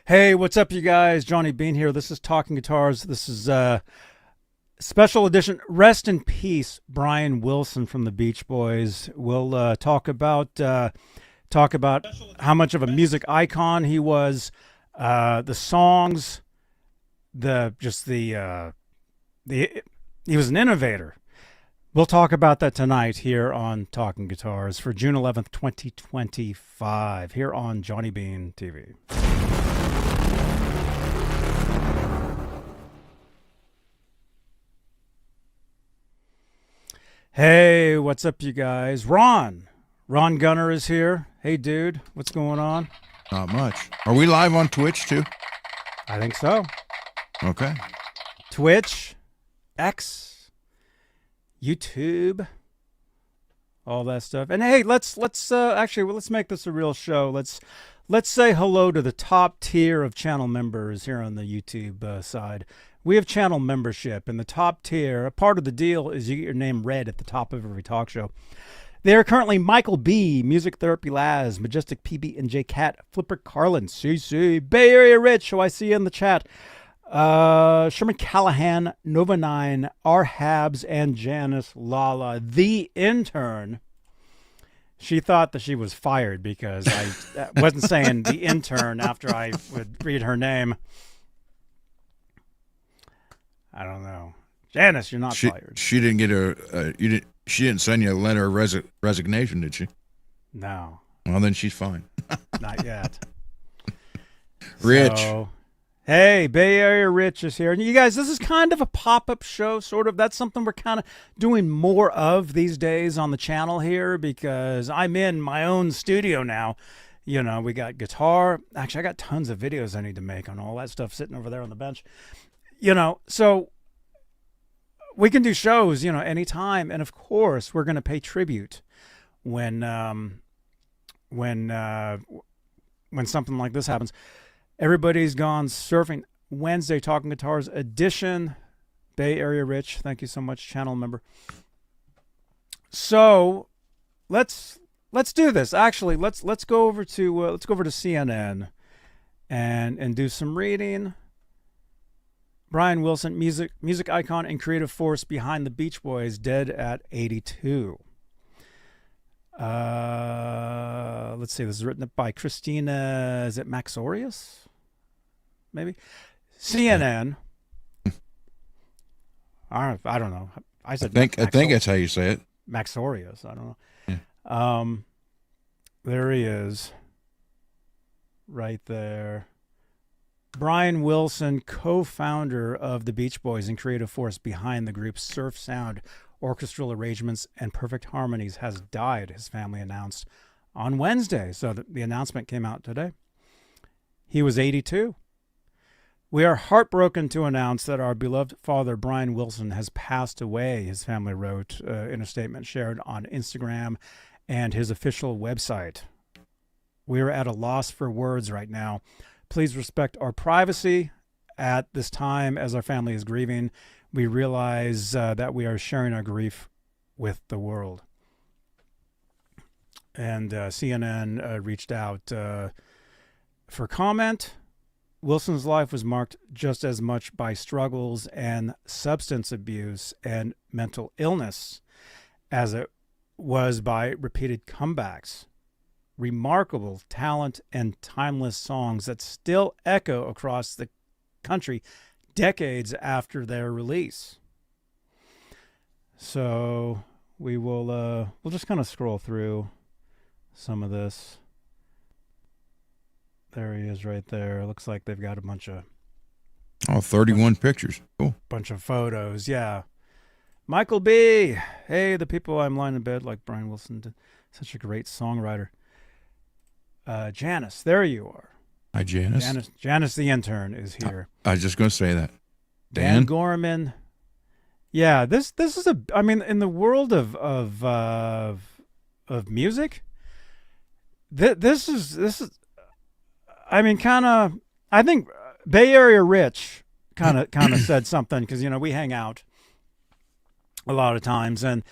Hey, what's up, you guys? Johnny Beane here. This is Talking Guitars. This is special edition. Rest in peace, Brian Wilson from the Beach Boys. We'll talk about how much of a music icon he was, the songs, the he was an innovator. We'll talk about that tonight here on Talking Guitars for June 11th, 2025, here on Johnny Beane TV. Hey, what's up, you guys? Ron Gunner is here. Hey, dude, what's going on? Not much. Are we live on Twitch too? I think so. Okay. Twitch, X, YouTube, all that stuff. And hey, let's make this a real show. Let's say hello to the top tier of channel members here on the YouTube side. We have channel membership, and the top tier, a part of the deal is you get your name read at the top of every talk show. They are currently Michael B, Music Therapy Laz, Majestic PB and J Cat, Flipper Carlin, CC, Bay Area Rich, who I see in the chat, Sherman Callahan, Nova 9, R Habs, and Janice Lala, the intern. She thought that she was fired because I wasn't saying the intern after I would read her name. I don't know. Janice, you're not fired. She didn't get she didn't send you a letter of resignation, did she? No. Well, then she's fine. Not yet. Rich. So, hey, Bay Area Rich is here. And you guys, this is kind of a pop-up show, sort of. That's something we're kind of doing more of these days on the channel here because I'm in my own studio now. You know, we got guitar. Actually, I got tons of videos I need to make on all that stuff sitting over there on the bench. You know, so we can do shows, anytime. And of course, we're going to pay tribute when something like this happens. Everybody's gone surfing. Wednesday Talking Guitars edition. Bay Area Rich, thank you so much, channel member. So let's do this. Actually, let's go over to CNN and do some reading. Brian Wilson, music icon and creative force behind the Beach Boys, dead at 82. Let's see. This is written by Christina. Is it Maxorius? Maybe. CNN. I don't know. I think that's how you say it. Maxorius. I don't know. Yeah. There he is. Right there. Brian Wilson, co-founder of the Beach Boys and creative force behind the group's surf sound, orchestral arrangements, and perfect harmonies, has died, his family announced on Wednesday. So the announcement came out today. He was 82. We are heartbroken to announce that our beloved father, Brian Wilson, has passed away, his family wrote in a statement shared on Instagram and his official website. We are at a loss for words right now. Please respect our privacy at this time as our family is grieving. We realize that we are sharing our grief with the world. And CNN reached out for comment. Wilson's life was marked just as much by struggles and substance abuse and mental illness as it was by repeated comebacks. Remarkable talent and timeless songs that still echo across the country decades after their release. So we'll just kind of scroll through some of this. There he is right there. Looks like they've got a bunch of 31 pictures. Cool. Bunch of photos. Yeah. Michael B. Hey, the people I'm lying in bed like Brian Wilson did. Such a great songwriter. Janice, there you are. Hi, Janice. Janice the intern is here. I was just going to say that. Dan Gorman. Yeah, this is in the world of music, this is kind of, I think Bay Area Rich kind of said something because we hang out a lot of times and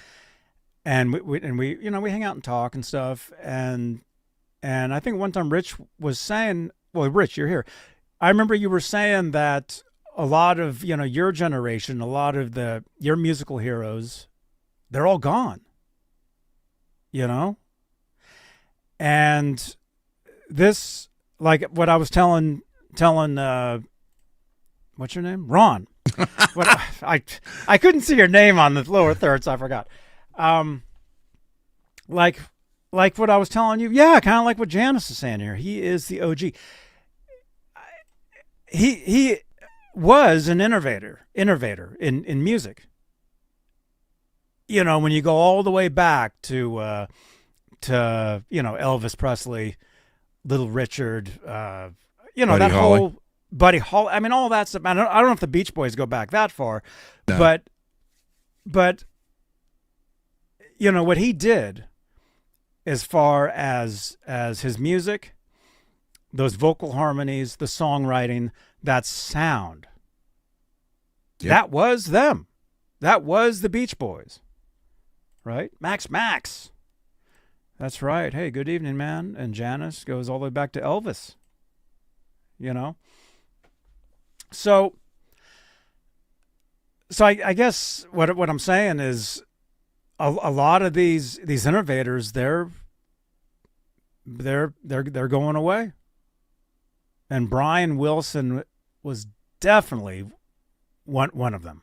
we hang out and talk and stuff and I think one time Rich was saying, well, Rich, you're here. I remember you were saying that a lot of, your generation, a lot of your musical heroes, they're all gone. You know? And this, like what I was telling what's your name? Ron. What I couldn't see your name on the lower third, so I forgot. Like what I was telling you, yeah, kind of like what Janice is saying here. He is the OG. He was an innovator in music. When you go all the way back to Elvis Presley, Little Richard, Buddy that Holly. whole Buddy Holly. I mean, all that stuff. I don't know if the Beach Boys go back that far, No. but what he did as far as his music, those vocal harmonies, the songwriting, that sound. Yep. That was them. That was the Beach Boys. Right? Max. That's right. Hey, good evening, man. And Janice goes all the way back to Elvis. So I guess what I'm saying is a lot of these innovators, they're going away. And Brian Wilson was definitely one of them.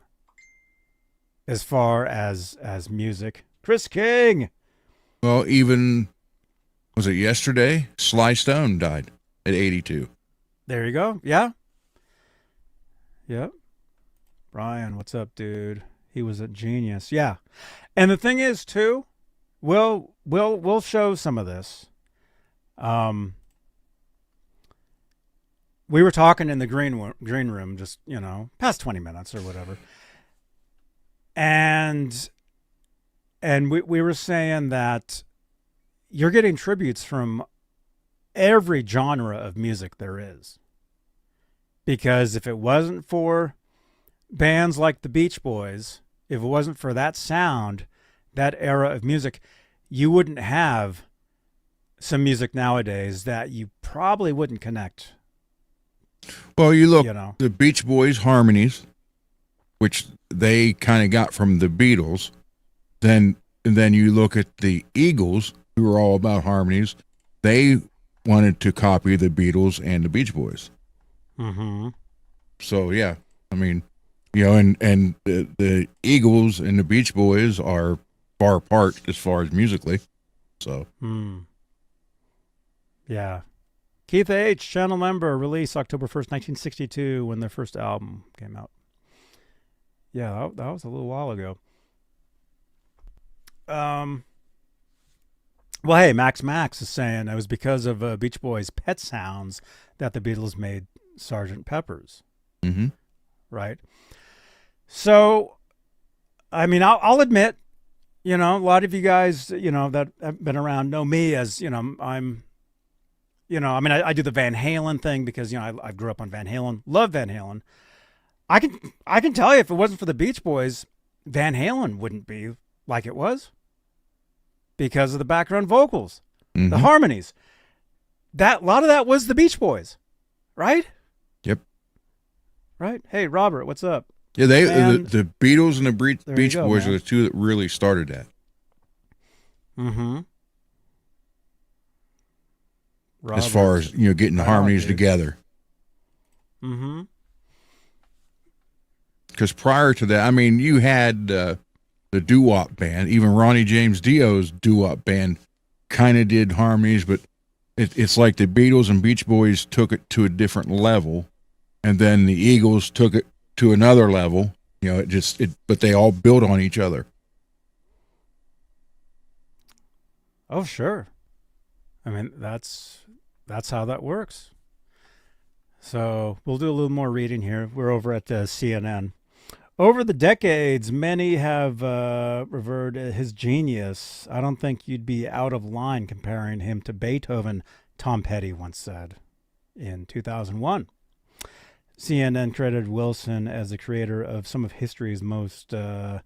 As far as music. Chris King. Well, even, was it yesterday? Sly Stone died at 82. There you go. Yeah. Yep. Brian, what's up, dude? He was a genius. Yeah. And the thing is, too, we'll show some of this. We were talking in the green room, just, past 20 minutes or whatever. And we were saying that you're getting tributes from every genre of music there is. Because if it wasn't for bands like the Beach Boys, if it wasn't for that sound, that era of music, you wouldn't have some music nowadays that you probably wouldn't connect. Well, you look, the Beach Boys harmonies, which they kind of got from the Beatles. Then you look at the Eagles, who were all about harmonies. They wanted to copy the Beatles and the Beach Boys. Mm-hmm. So, yeah, I mean, and the Eagles and the Beach Boys are far apart as far as musically. So, yeah. Keith H., channel member, released October 1st, 1962, when their first album came out. Yeah, that was a little while ago. Well, hey, Max is saying it was because of Beach Boys' Pet Sounds that the Beatles made Sgt. Pepper's. mm-hmm. Right? So, I mean, I'll admit, a lot of you guys, that have been around know me as, I'm, I do the Van Halen thing because, I grew up on Van Halen, love Van Halen. I can tell you if it wasn't for the Beach Boys, Van Halen wouldn't be like it was because of the background vocals, Mm-hmm. the harmonies. A lot of that was the Beach Boys, right? Yep. Right. Hey, Robert, what's up? Yeah, the Beatles and the Beach go, Boys man. are the two that really started that. Mm-hmm. As far as getting the harmonies together. Mm-hmm. Because prior to that, I mean, you had the doo-wop band. Even Ronnie James Dio's doo-wop band kind of did harmonies, but it's like the Beatles and Beach Boys took it to a different level, and then the Eagles took it to another level. But they all built on each other. Oh, sure. I mean, that's how that works. So we'll do a little more reading here. We're over at CNN. Over the decades, many have revered his genius. I don't think you'd be out of line comparing him to Beethoven, Tom Petty once said in 2001. CNN credited Wilson as the creator of some of history's most, I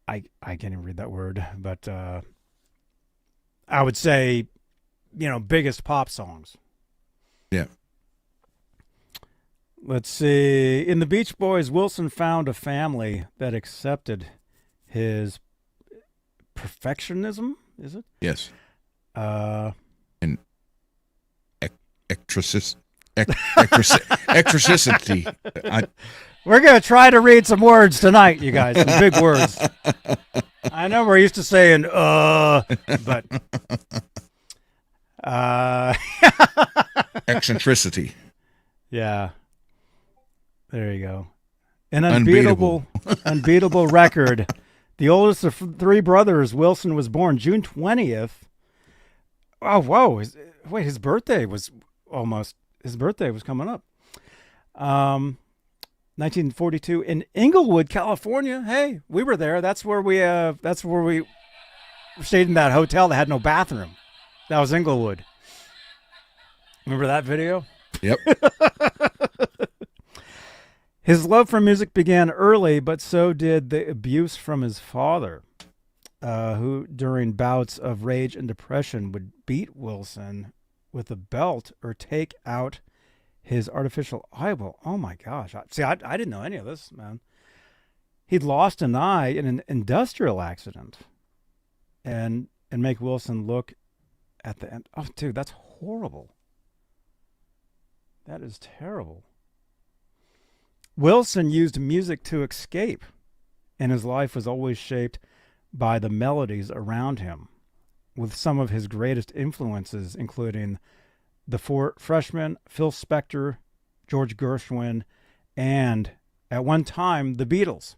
can't even read that word, but I would say, biggest pop songs. Yeah. Let's see. In the Beach Boys, Wilson found a family that accepted his perfectionism. Is it? Yes. Uh, And eccentricity. we're gonna try to read some words tonight, you guys. Some big words. I know we're used to saying but eccentricity. Yeah. There you go. An unbeatable record. The oldest of three brothers, Wilson was born June 20th. Oh, whoa. His birthday was coming up. 1942 in Inglewood, California. Hey, we were there. That's where we stayed in that hotel that had no bathroom. That was Inglewood. Remember that video? Yep. His love for music began early, but so did the abuse from his father, who during bouts of rage and depression would beat Wilson with a belt or take out his artificial eyeball. Oh my gosh. See, I didn't know any of this, man. He'd lost an eye in an industrial accident and make Wilson look at the end. Oh, dude, that's horrible. That is terrible. Wilson used music to escape, and his life was always shaped by the melodies around him, with some of his greatest influences including the Four Freshmen, Phil Spector, George Gershwin, and, at one time, the Beatles.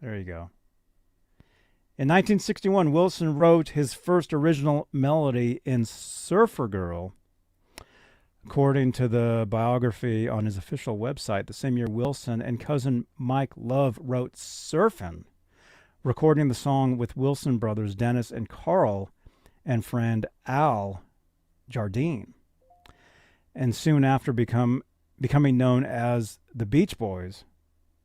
There you go. In 1961, Wilson wrote his first original melody in Surfer Girl. According to the biography on his official website, the same year Wilson and cousin Mike Love wrote Surfin', recording the song with Wilson brothers Dennis and Carl and friend Al Jardine. And soon after becoming known as the Beach Boys,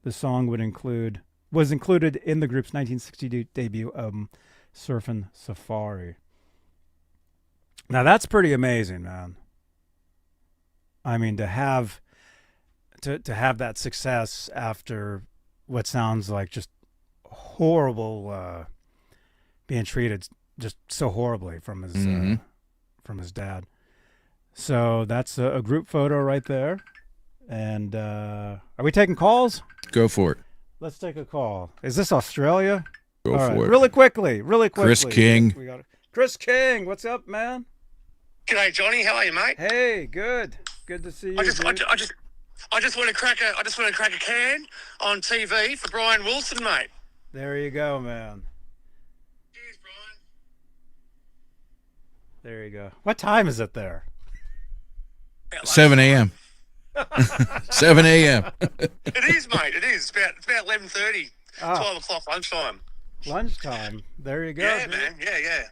the song was included in the group's 1960 debut album, Surfin' Safari. Now that's pretty amazing, man. I mean, to have that success after what sounds like just horrible, being treated just so horribly from his dad. So that's a group photo right there. And are we taking calls? Go for it. Let's take a call. Is this Australia? Go for it. Really quickly. Chris King. We got it. Chris King, what's up, man? G'day, Johnny. How are you, mate? Hey, good. Good to see you. I just want to crack a can on TV for Brian Wilson, mate. There you go, man. Cheers, Brian. There you go. What time is it there? 7 a.m. 7 a.m. It is, mate. It is. It's about 11:30, 12 o'clock lunchtime. Lunchtime. There you go. Yeah, dude. man. Yeah.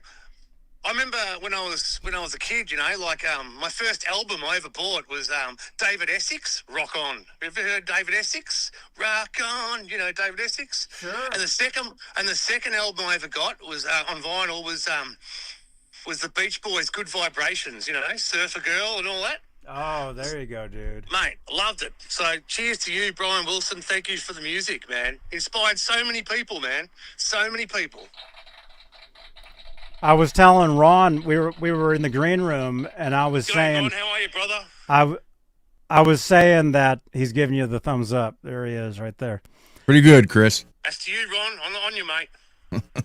I remember when I was a kid, like my first album I ever bought was David Essex, Rock On. Have you ever heard David Essex? Rock On, David Essex. Sure. And the second album I ever got was on vinyl was the Beach Boys' Good Vibrations, Surfer Girl and all that. Oh, there you go, dude. Mate, loved it. So cheers to you, Brian Wilson. Thank you for the music, man. Inspired so many people, man. So many people. I was telling Ron, we were in the green room, and I was saying, Ron, how are you, brother? I was saying that he's giving you the thumbs up. There he is, right there. Pretty good, Chris. That's to you, Ron. On you, mate.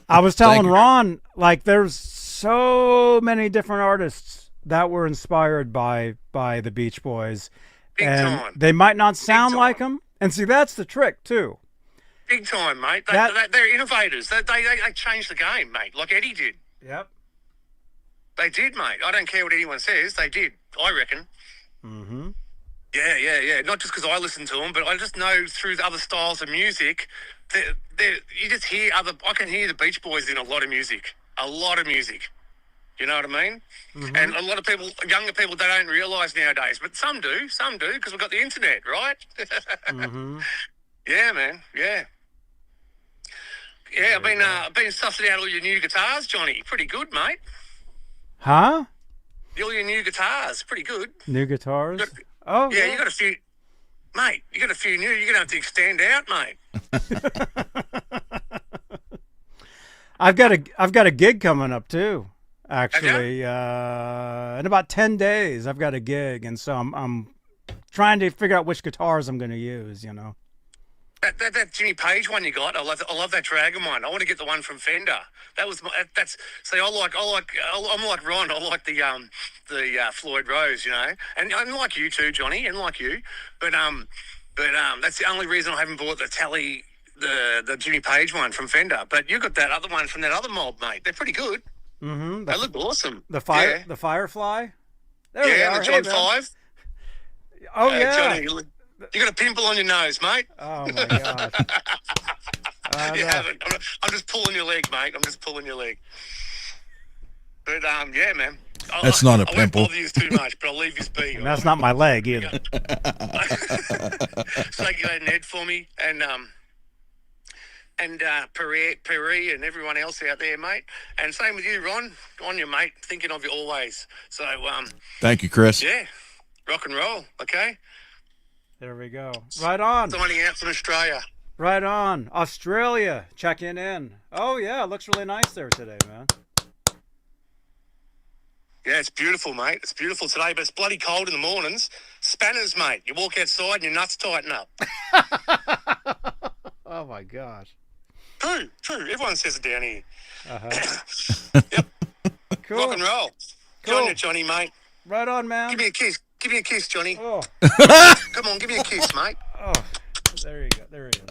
I was telling Ron, like, there's so many different artists that were inspired by the Beach Boys, Big and time. they might not sound time. like them. And see, that's the trick too. Big time, mate. That- They're innovators. They changed the game, mate, like Eddie did. Yep. They did, mate. I don't care what anyone says. They did, I reckon. Mm-hmm. Yeah. Not just because I listen to them, but I just know through the other styles of music, you just hear I can hear the Beach Boys in a lot of music. A lot of music. You know what I mean? Mm-hmm. And a lot of people, younger people, they don't realise nowadays. But some do, because we've got the internet, right? Mm-hmm. Yeah, man. Yeah. Yeah, I've been sussing out all your new guitars, Johnny. Pretty good, mate. Huh? All your new guitars, pretty good. New guitars? Oh, Yeah, you got a few, mate. You got a few new. You're gonna have to extend out, mate. I've got a gig coming up too. Have you? Actually, in about 10 days, I've got a gig, and so I'm trying to figure out which guitars I'm going to use. You know. That Jimmy Page one you got, I love that Dragon one. I want to get the one from Fender. That was that's. See, I'm like Ron. I like the Floyd Rose, you know, and like you too, Johnny, and like you, but that's the only reason I haven't bought the Tally, the Jimmy Page one from Fender. But you got that other one from that other mob, mate. They're pretty good. Mm-hmm. They look awesome. The Yeah. Firefly. There we Yeah, are. the John Hey, man. 5. Oh yeah. Johnny, you got a pimple on your nose, mate. Oh my gosh. You haven't. I'm just pulling your leg, mate. I'm just pulling your leg. But yeah, man. That's not a I won't pimple. bother you too much, but I'll leave you be. And that's not my leg either. So you go Ned for me, and Perry and everyone else out there, mate. And same with you, Ron. On you, mate. Thinking of you always. So Thank you, Chris. yeah, rock and roll. Okay. There we go. Right on. Signing out from Australia. Right on. Australia. Checking in. Oh yeah, it looks really nice there today, man. Yeah, it's beautiful, mate. It's beautiful today, but it's bloody cold in the mornings. Spanners, mate. You walk outside and your nuts tighten up. Oh my gosh. True. Everyone says it down here. Uh-huh. Yep. Cool. Rock and roll. Good Cool. on you, Johnny, mate. Right on, man. Give me a kiss. Give me a kiss, Johnny. Oh. Come on, give me a kiss, mate. Oh. There you go. There he is.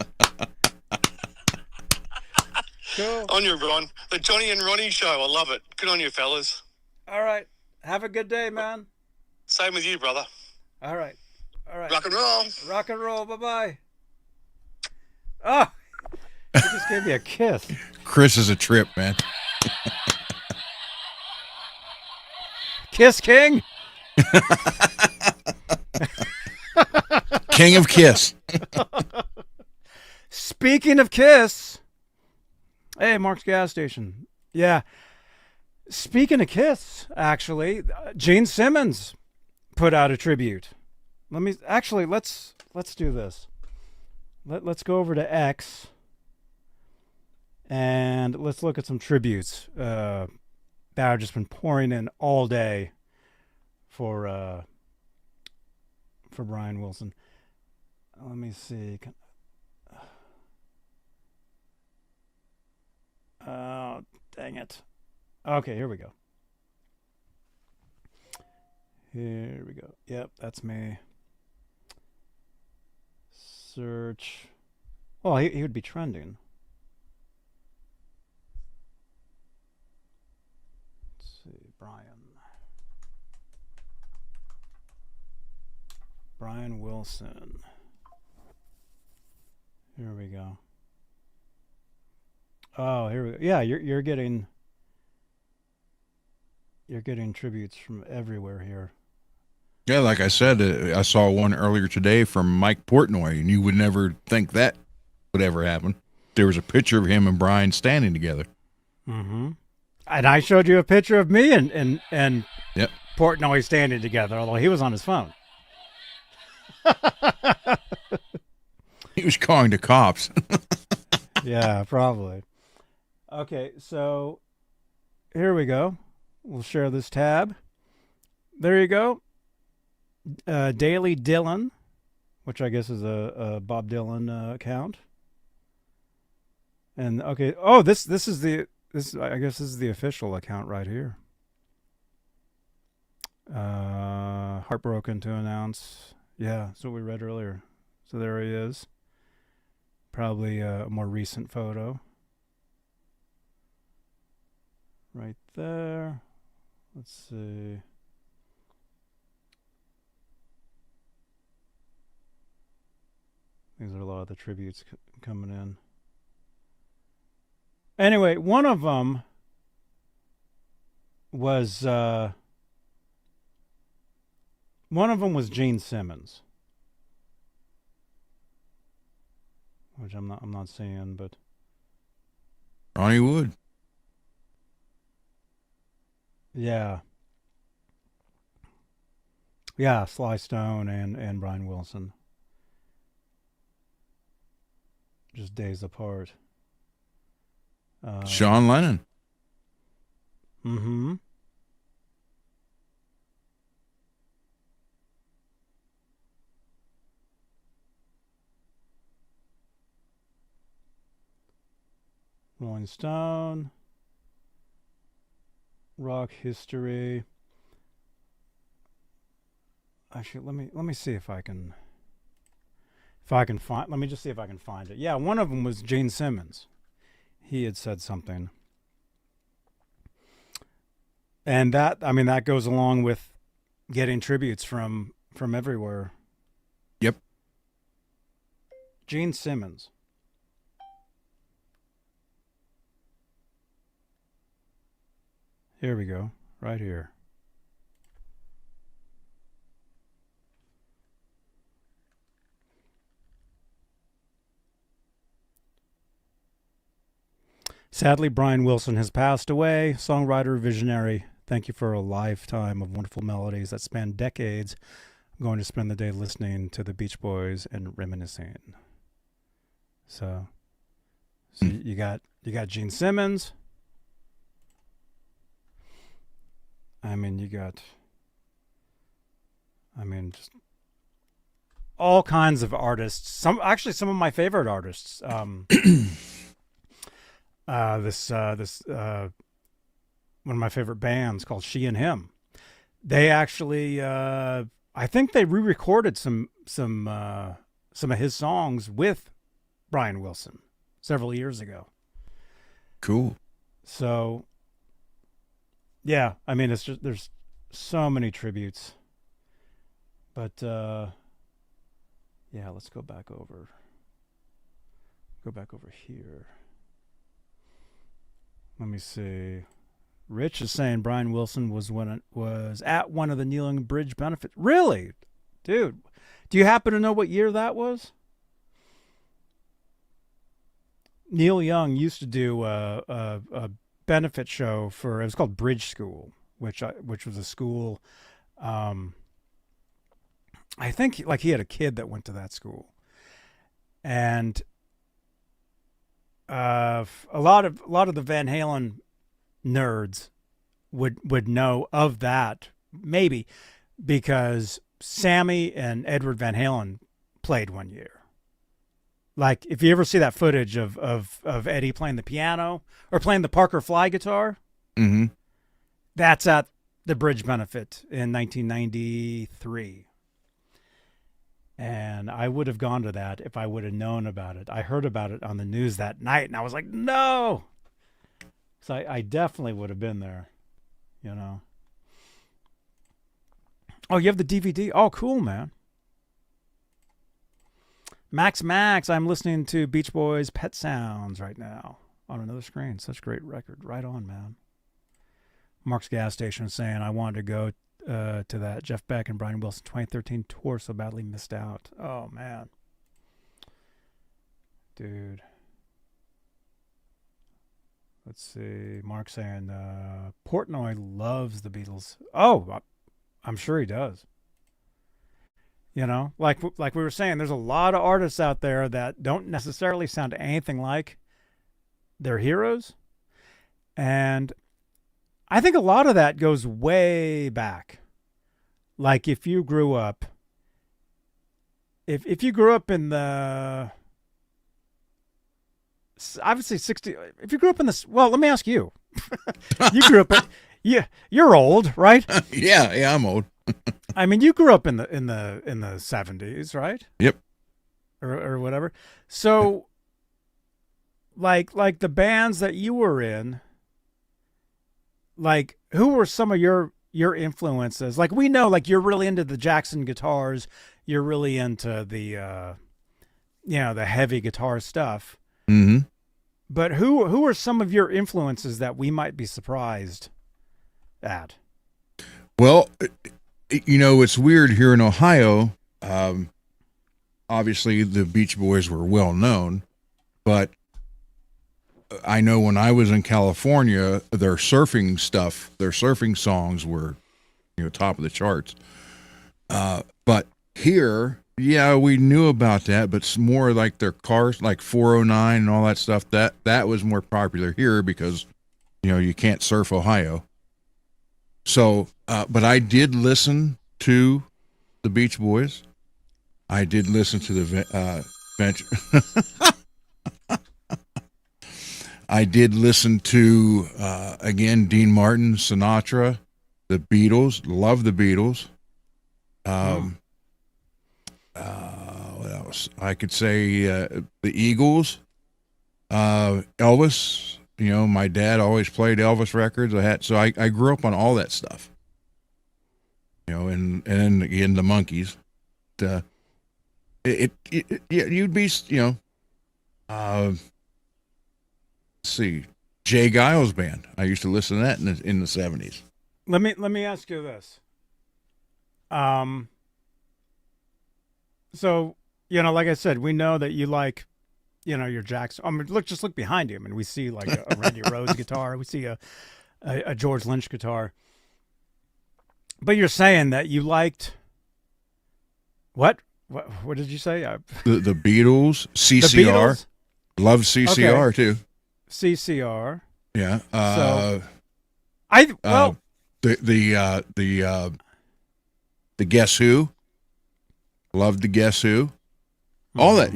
Cool. On you, Ron. The Johnny and Ronnie show. I love it. Good on you, fellas. All right. Have a good day, man. Same with you, brother. All right. All right. Rock and roll. Rock and roll. Bye-bye. Oh. He just gave me a kiss. Chris is a trip, man. Kiss King. King of Kiss. Speaking of Kiss. Hey, Mark's gas station. Yeah. Speaking of Kiss, actually, Gene Simmons put out a tribute. Let's do this. Let's go over to X and let's look at some tributes that have just been pouring in all day for Brian Wilson. Let me see. Oh, dang it. Okay, here we go. Here we go. Yep, that's me. Search. Well, he would be trending. Let's see, Brian Wilson. Here we go. Oh, here we go. Yeah, you're getting tributes from everywhere here. Yeah, like I said, I saw one earlier today from Mike Portnoy, and you would never think that would ever happen. There was a picture of him and Brian standing together. Mm-hmm. And I showed you a picture of me and Yep. Portnoy standing together, although he was on his phone. He was calling the cops. Yeah, probably. Okay, so here we go. We'll share this tab. There you go. Daily Dylan, which I guess is a Bob Dylan account. And okay, oh, this is I guess this is the official account right here. Heartbroken to announce. Yeah, that's what we read earlier. So there he is. Probably a more recent photo. Right there. Let's see. These are a lot of the tributes coming in. Anyway, one of them was Gene Simmons, which I'm not seeing, but Ronnie Wood. yeah. Yeah, Sly Stone and Brian Wilson, just days apart. Sean Lennon. Mm-hmm. Rolling Stone, rock history. Actually, let me see if I can find. Let me just see if I can find it. Yeah, one of them was Gene Simmons. He had said something, and that, I mean, that goes along with getting tributes from everywhere. Yep. Gene Simmons. Here we go, right here. Sadly, Brian Wilson has passed away. Songwriter, visionary. Thank you for a lifetime of wonderful melodies that span decades. I'm going to spend the day listening to the Beach Boys and reminiscing. So you got Gene Simmons. Just all kinds of artists. Some of my favorite artists. This one of my favorite bands called She and Him. They actually, I think they re-recorded some of his songs with Brian Wilson several years ago. Cool. So, yeah, I mean, it's just, there's so many tributes. But yeah, let's go back over here. Let me see. Rich is saying Brian Wilson was at one of the Kneeling Bridge benefits. Really? Dude, do you happen to know what year that was? Neil Young used to do a benefit show it was called Bridge School, which was a school. I think like he had a kid that went to that school, and a lot of the Van Halen nerds would know of that, maybe because Sammy and Edward Van Halen played one year. Like if you ever see that footage of Eddie playing the piano or playing the Parker Fly guitar, Mm-hmm. that's at the Bridge benefit in 1993. And I would have gone to that if I would have known about it. I heard about it on the news that night, and I was like, no. So I definitely would have been there, you know. Oh, you have the DVD? Oh, cool, man. Max, I'm listening to Beach Boys' Pet Sounds right now on another screen. Such a great record. Right on, man. Mark's gas station saying I wanted to go to that Jeff Beck and Brian Wilson 2013 tour, so badly missed out. Oh, man. Dude. Let's see. Mark saying Portnoy loves the Beatles. Oh, I'm sure he does. You know, like we were saying, there's a lot of artists out there that don't necessarily sound anything like their heroes. And I think a lot of that goes way back. Like if you grew up in the, obviously 60, if you grew up in this, well, let me ask you. You grew up you're old, right? Yeah, I'm old. I mean, you grew up in the 70s, right? Yep. Or whatever. So like the bands that you were in, like who were some of your influences? Like we know, like you're really into the Jackson guitars, you're really into the the heavy guitar stuff. Mm-hmm. But who are some of your influences that we might be surprised at? Well, it's weird here in Ohio. Obviously, the Beach Boys were well known, but I know when I was in California, their surfing songs were, top of the charts. But here, yeah, we knew about that, but it's more like their cars, like 409 and all that stuff. That was more popular here because you can't surf Ohio. So, but I did listen to the Beach Boys. I did listen to the Venture. I did listen to again Dean Martin, Sinatra, the Beatles. Love the Beatles. What else? I could say the Eagles, Elvis. My dad always played Elvis records. I grew up on all that stuff. And then again the Monkees. You'd be let's see, Jay Giles band. I used to listen to that in the 70s. Let me ask you this. So, like I said, we know that you like, your Jackson. I mean, look behind you. I mean, we see like a Randy Rhoads guitar. We see a George Lynch guitar. But you're saying that you liked what? What did you say? The Beatles, CCR. The Beatles? Love CCR too. CCR. Yeah. The Guess Who. Loved the Guess Who. All that,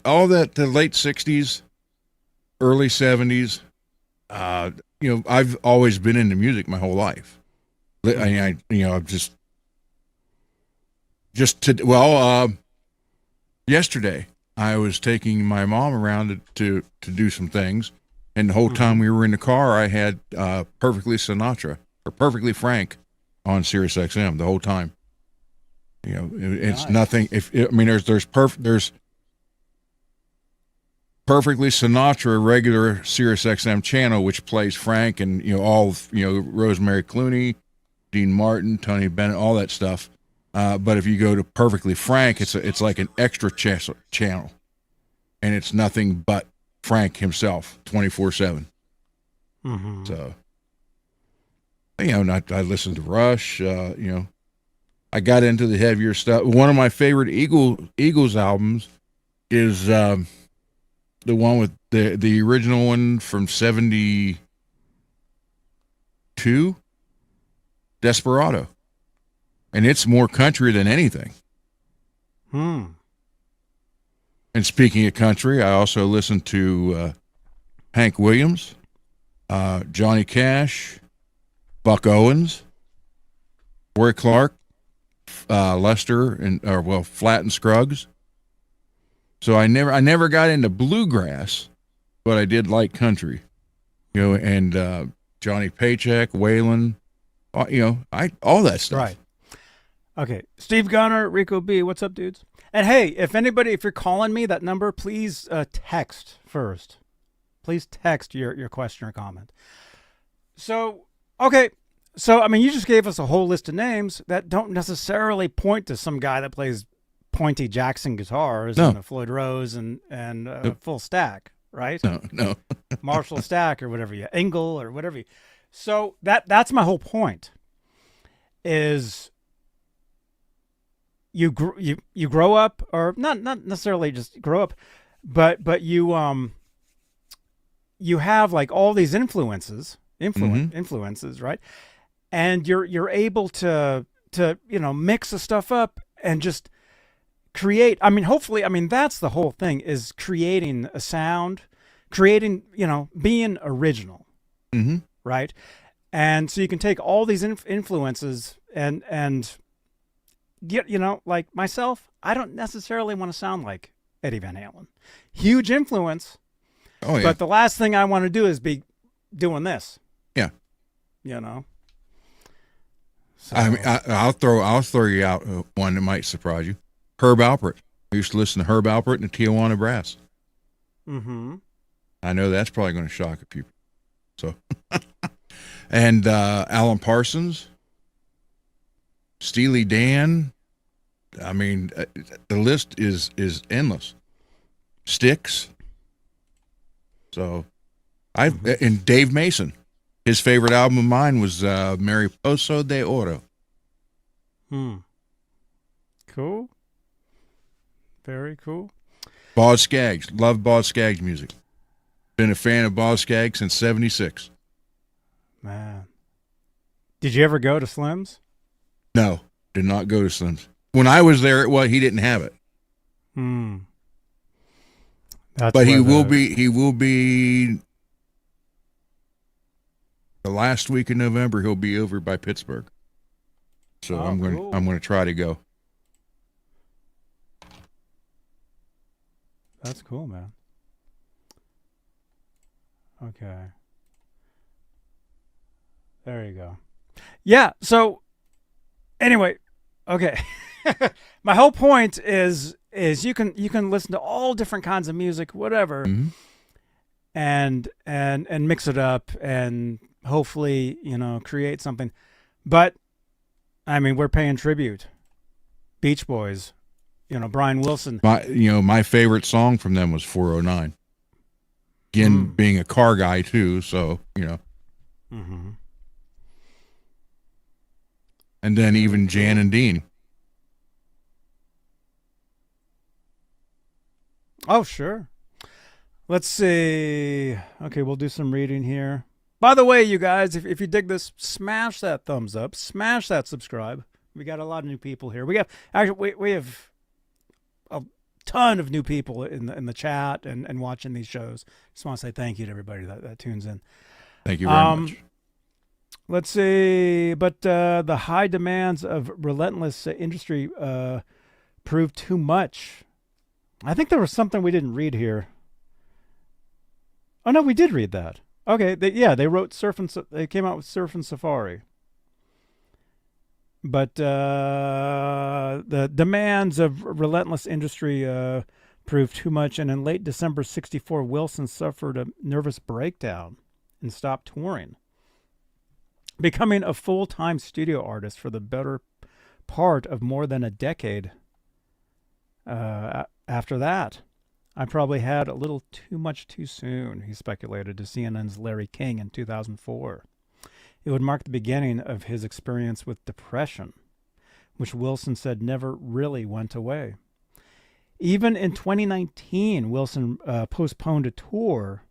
all that, the late 60s, early 70s. I've always been into music my whole life. I've yesterday I was taking my mom around to do some things, and the whole time we were in the car, I had Perfectly Sinatra or Perfectly Frank on Sirius XM the whole time. It's nice. Nothing. There's Perfectly Sinatra regular Sirius XM channel which plays Frank and all Rosemary Clooney, Dean Martin, Tony Bennett, all that stuff. But if you go to Perfectly Frank, it's like an extra channel, and it's nothing but Frank himself, 24/7. So, I listened to Rush. I got into the heavier stuff. One of my favorite Eagles albums is the one with the original one from '72, Desperado. And it's more country than anything. And speaking of country, I also listened to Hank Williams, Johnny Cash, Buck Owens, Roy Clark, Lester, Flatt and Scruggs. So I never got into bluegrass, but I did like country. And Johnny Paycheck, Waylon, all that stuff. Right. Okay, Steve Gunner, Rico B, what's up, dudes? And hey, if you're calling me that number, please text first. Please text your question or comment. So, okay, you just gave us a whole list of names that don't necessarily point to some guy that plays pointy Jackson guitars and a Floyd Rose and full stack, right? No. Marshall Stack or whatever Engel or whatever. So that's my whole point. Is you grow up, or not necessarily just grow up, but you have like all these influences, right? And you're able to mix the stuff up and just create. Hopefully, that's the whole thing, is creating a sound, being original, right? And so you can take all these influences and like myself, I don't necessarily want to sound like Eddie Van Halen. Huge influence. Oh yeah. But the last thing I want to do is be doing this. Yeah. So. I'll throw you out one that might surprise you. Herb Alpert. I used to listen to Herb Alpert and the Tijuana Brass. I know that's probably going to shock a few. So, and Alan Parsons, Steely Dan. The list is endless. Styx. So, and Dave Mason. His favorite album of mine was Mariposa de Oro. Cool. Very cool. Boz Scaggs. Love Boz Scaggs music. Been a fan of Boz Scaggs since 76. Man. Did you ever go to Slim's? No, did not go to Slim's. When I was there, he didn't have it. That's But he where will be the last week in November. He'll be over by Pittsburgh. So Oh, I'm cool. going to try to go. That's cool, man. Okay. There you go. Yeah, so anyway, okay. My whole point is you can listen to all different kinds of music, whatever, Mm-hmm. and mix it up and hopefully, create something. But I mean, we're paying tribute. Beach Boys, Brian Wilson. My favorite song from them was 409. Again, being a car guy too, so Mm-hmm. And then even Jan and Dean. Oh, sure. Let's see. Okay, we'll do some reading here. By the way, you guys, if you dig this, smash that thumbs up, smash that subscribe. We got a lot of new people here. We have a ton of new people in the chat and watching these shows. Just want to say thank you to everybody that tunes in. Thank you very much. Let's see. But the high demands of relentless industry proved too much. I think there was something we didn't read here. Oh, no, we did read that. Okay, they wrote they came out with Surf and Safari. But the demands of relentless industry proved too much, and in late December 1964, Wilson suffered a nervous breakdown and stopped touring, becoming a full-time studio artist for the better part of more than a decade. After that, I probably had a little too much too soon, he speculated to CNN's Larry King in 2004. It would mark the beginning of his experience with depression, which Wilson said never really went away. Even in 2019, Wilson postponed a tour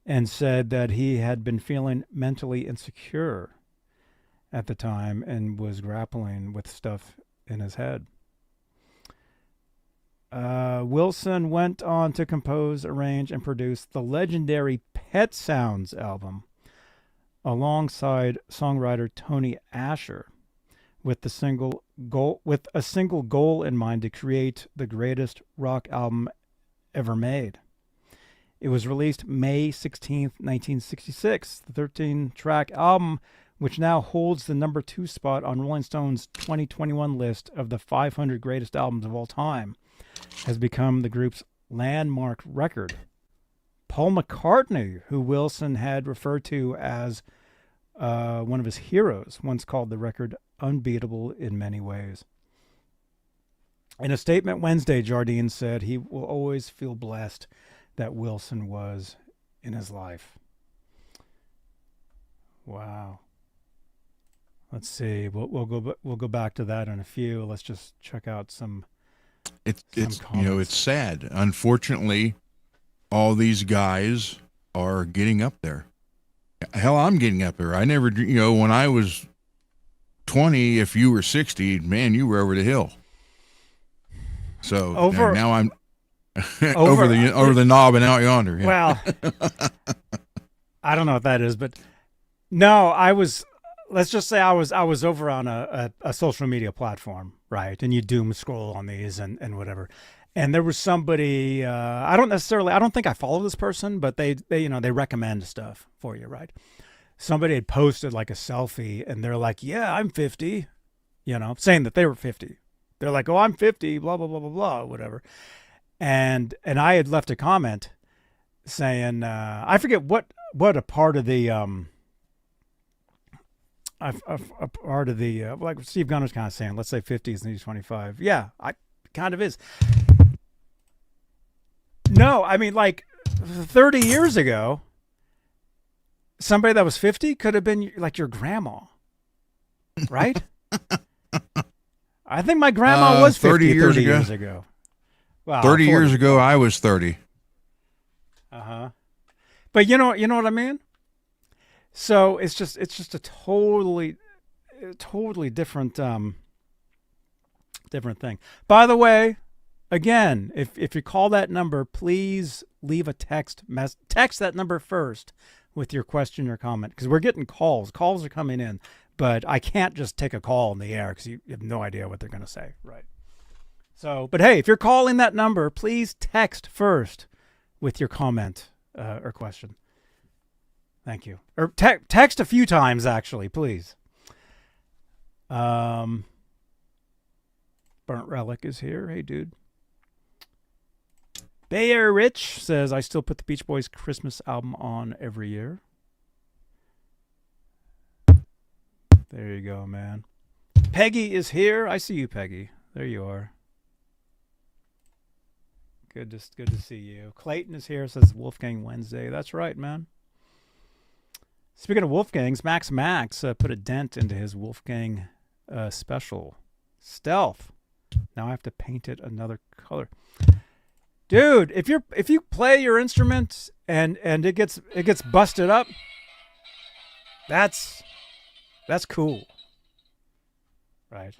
and said that he had been feeling mentally insecure at the time and was grappling with stuff in his head. Wilson went on to compose, arrange, and produce the legendary Pet Sounds album alongside songwriter Tony Asher, with a single goal in mind to create the greatest rock album ever made. It was released May 16th, 1966. The 13-track album, which now holds the number 2 spot on Rolling Stone's 2021 list of the 500 greatest albums of all time, has become the group's landmark record. Paul McCartney, who Wilson had referred to as one of his heroes, once called the record unbeatable in many ways. In a statement Wednesday, Jardine said he will always feel blessed that Wilson was in his life. Wow. Let's see. We'll go back to that in a few. Let's just check out some. It's comments. It's sad. Unfortunately, all these guys are getting up there. Hell, I'm getting up there. I never, when I was 20, if you were 60, man, you were over the hill. So now I'm over the knob and out yonder. Yeah. Well, I don't know what that is, but no, I was. Let's just say I was over on a social media platform, right? And you doom scroll on these and whatever. And there was somebody, I don't think I follow this person, but they recommend stuff for you, right? Somebody had posted like a selfie and they're like, yeah, I'm 50, saying that they were 50. They're like, oh, I'm 50, blah, blah, blah, blah, blah, whatever. And I had left a comment saying, I forget what a part of the, a part of the like Steve Gunner's kind of saying, let's say 50s and he's 25. Yeah, I kind of is. No, I mean, like 30 years ago, somebody that was 50 could have been like your grandma, right? I think my grandma was 30 50 years years ago. ago. Wow, 30 years 40. ago, I was 30. Uh-huh. But you know what I mean? So it's just a totally different different thing. By the way, again, if you call that number, please leave a text that number first with your question or comment, because we're getting calls. Calls are coming in, but I can't just take a call in the air because you have no idea what they're going to say, right? So, but hey, if you're calling that number, please text first with your comment or question. Thank you. Or text a few times, actually, please. Burnt Relic is here. Hey, dude. Bay Air Rich says, I still put the Beach Boys Christmas album on every year. There you go, man. Peggy is here. I see you, Peggy. There you are. Good to see you. Clayton is here. Says Wolfgang Wednesday. That's right, man. Speaking of Wolfgangs, Max put a dent into his Wolfgang special. Stealth. Now I have to paint it another color. Dude, if you play your instrument and it gets busted up, that's cool. Right.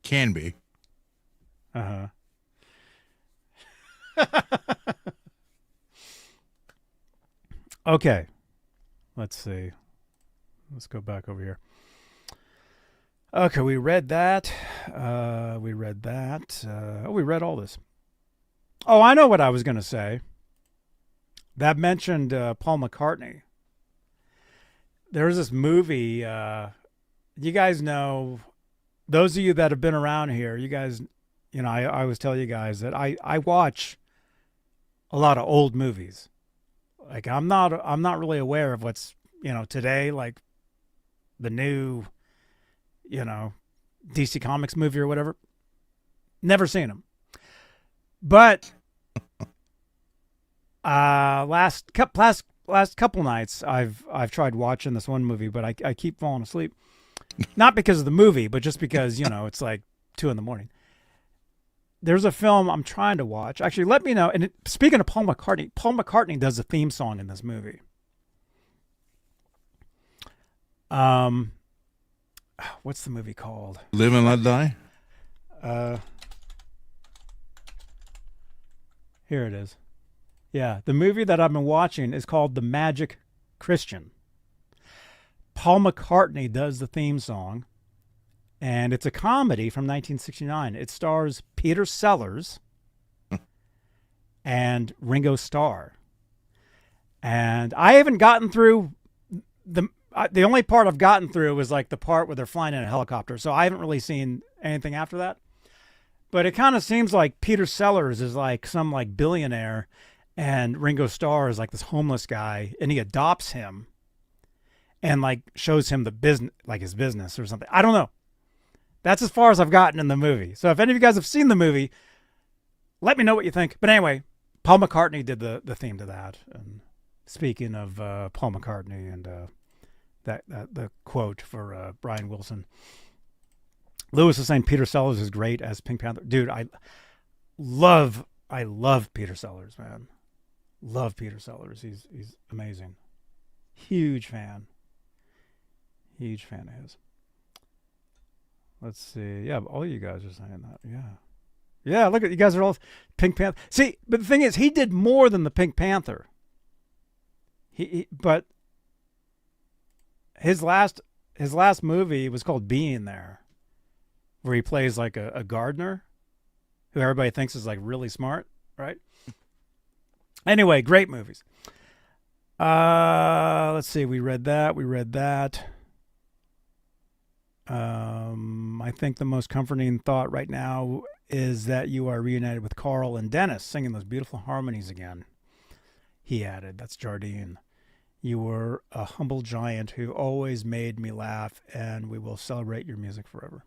Can be. Uh-huh. Okay. Let's see. Let's go back over here. Okay, we read that. We read all this. Oh, I know what I was going to say. That mentioned Paul McCartney. There's this movie. You guys know, those of you that have been around here, you guys, I always tell you guys that I watch a lot of old movies. Like I'm not really aware of what's, today, like the new, DC Comics movie or whatever. Never seen them. But last couple nights I've tried watching this one movie, but I keep falling asleep. Not because of the movie, but just because, it's like 2 a.m. There's a film I'm trying to watch. Actually, let me know. And speaking of Paul McCartney does a theme song in this movie. What's the movie called? Live and Let Die? Here it is. Yeah, the movie that I've been watching is called The Magic Christian. Paul McCartney does the theme song, and it's a comedy from 1969. It stars Peter Sellers and Ringo Starr. And I haven't gotten through the only part I've gotten through was like the part where they're flying in a helicopter. So I haven't really seen anything after that. But it kind of seems like Peter Sellers is like some like billionaire and Ringo Starr is like this homeless guy, and he adopts him and like shows him the business, like his business or something. I don't know. That's as far as I've gotten in the movie. So if any of you guys have seen the movie, let me know what you think. But anyway, Paul McCartney did the theme to that. And speaking of Paul McCartney and that the quote for Brian Wilson, Lewis is saying Peter Sellers is great as Pink Panther. Dude, I love Peter Sellers, man. Love Peter Sellers. He's amazing. Huge fan of his. Let's see. Yeah, all you guys are saying that. Yeah, look at you guys are all Pink Panther. See, but the thing is, he did more than the Pink Panther. But his last movie was called Beane there, where he plays like a gardener who everybody thinks is like really smart, right? Anyway, great movies. Let's see. We read that. I think the most comforting thought right now is that you are reunited with Carl and Dennis singing those beautiful harmonies again. He added, that's Jardine. You were a humble giant who always made me laugh, and we will celebrate your music forever.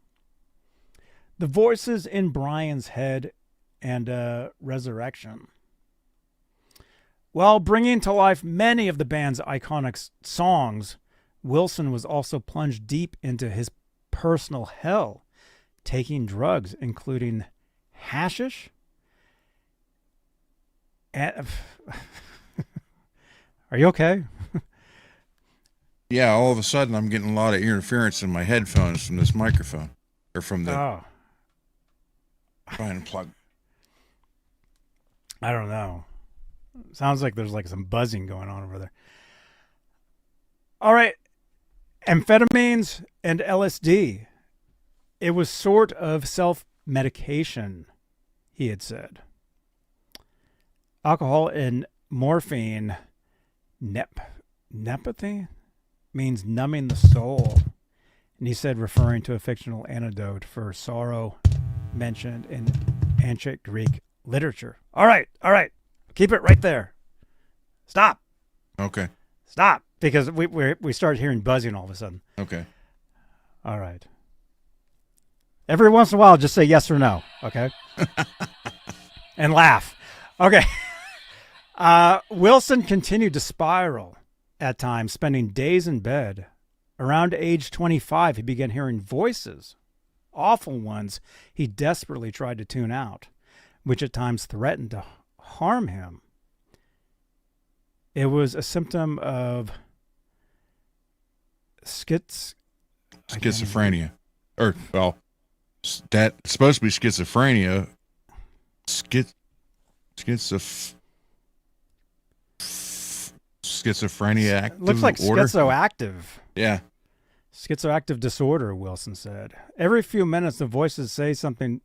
The voices in Brian's head and Resurrection. While bringing to life many of the band's iconic songs, Wilson was also plunged deep into his personal hell taking drugs, including hashish. And, are you okay? Yeah, all of a sudden I'm getting a lot of interference in my headphones from this microphone. Or from the Oh, trying to plug. I don't know. Sounds like there's like some buzzing going on over there. All right. Amphetamines and LSD. It was sort of self-medication, he had said. Alcohol and morphine, nepathy, means numbing the soul. And he said, referring to a fictional antidote for sorrow mentioned in ancient Greek literature. All right. Keep it right there. Stop. Okay. Stop. Because we started hearing buzzing all of a sudden. Okay. All right. Every once in a while, just say yes or no, okay? And laugh. Okay. Wilson continued to spiral at times, spending days in bed. Around age 25, he began hearing voices, awful ones he desperately tried to tune out, which at times threatened to harm him. It was a symptom of schizophrenia. Or, well, that's supposed to be schizophrenia. Schizophrenia. Looks like order? schizoactive. Yeah. Schizoactive disorder, Wilson said. Every few minutes, the voices say something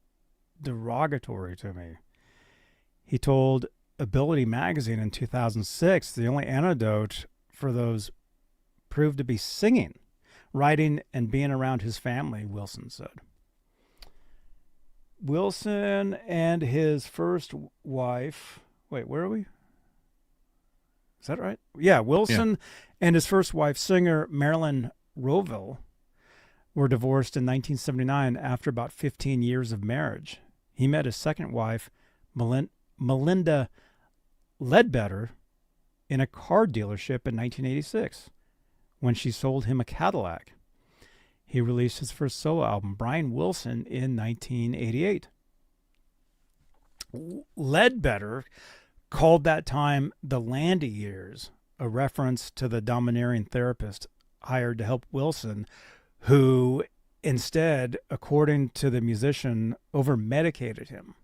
derogatory to me. He told Ability magazine in 2006, the only antidote for those proved to be singing, writing, and being around his family, Wilson said. Wilson and his first wife... Wait, where are we? Is that right? Yeah, Wilson and his first wife, singer Marilyn Rovell, were divorced in 1979 after about 15 years of marriage. He met his second wife, Melinda Ledbetter, in a car dealership in 1986 when she sold him a Cadillac. He released his first solo album, Brian Wilson, in 1988. Ledbetter called that time the Landy years, a reference to the domineering therapist hired to help Wilson, who instead, according to the musician, over-medicated him,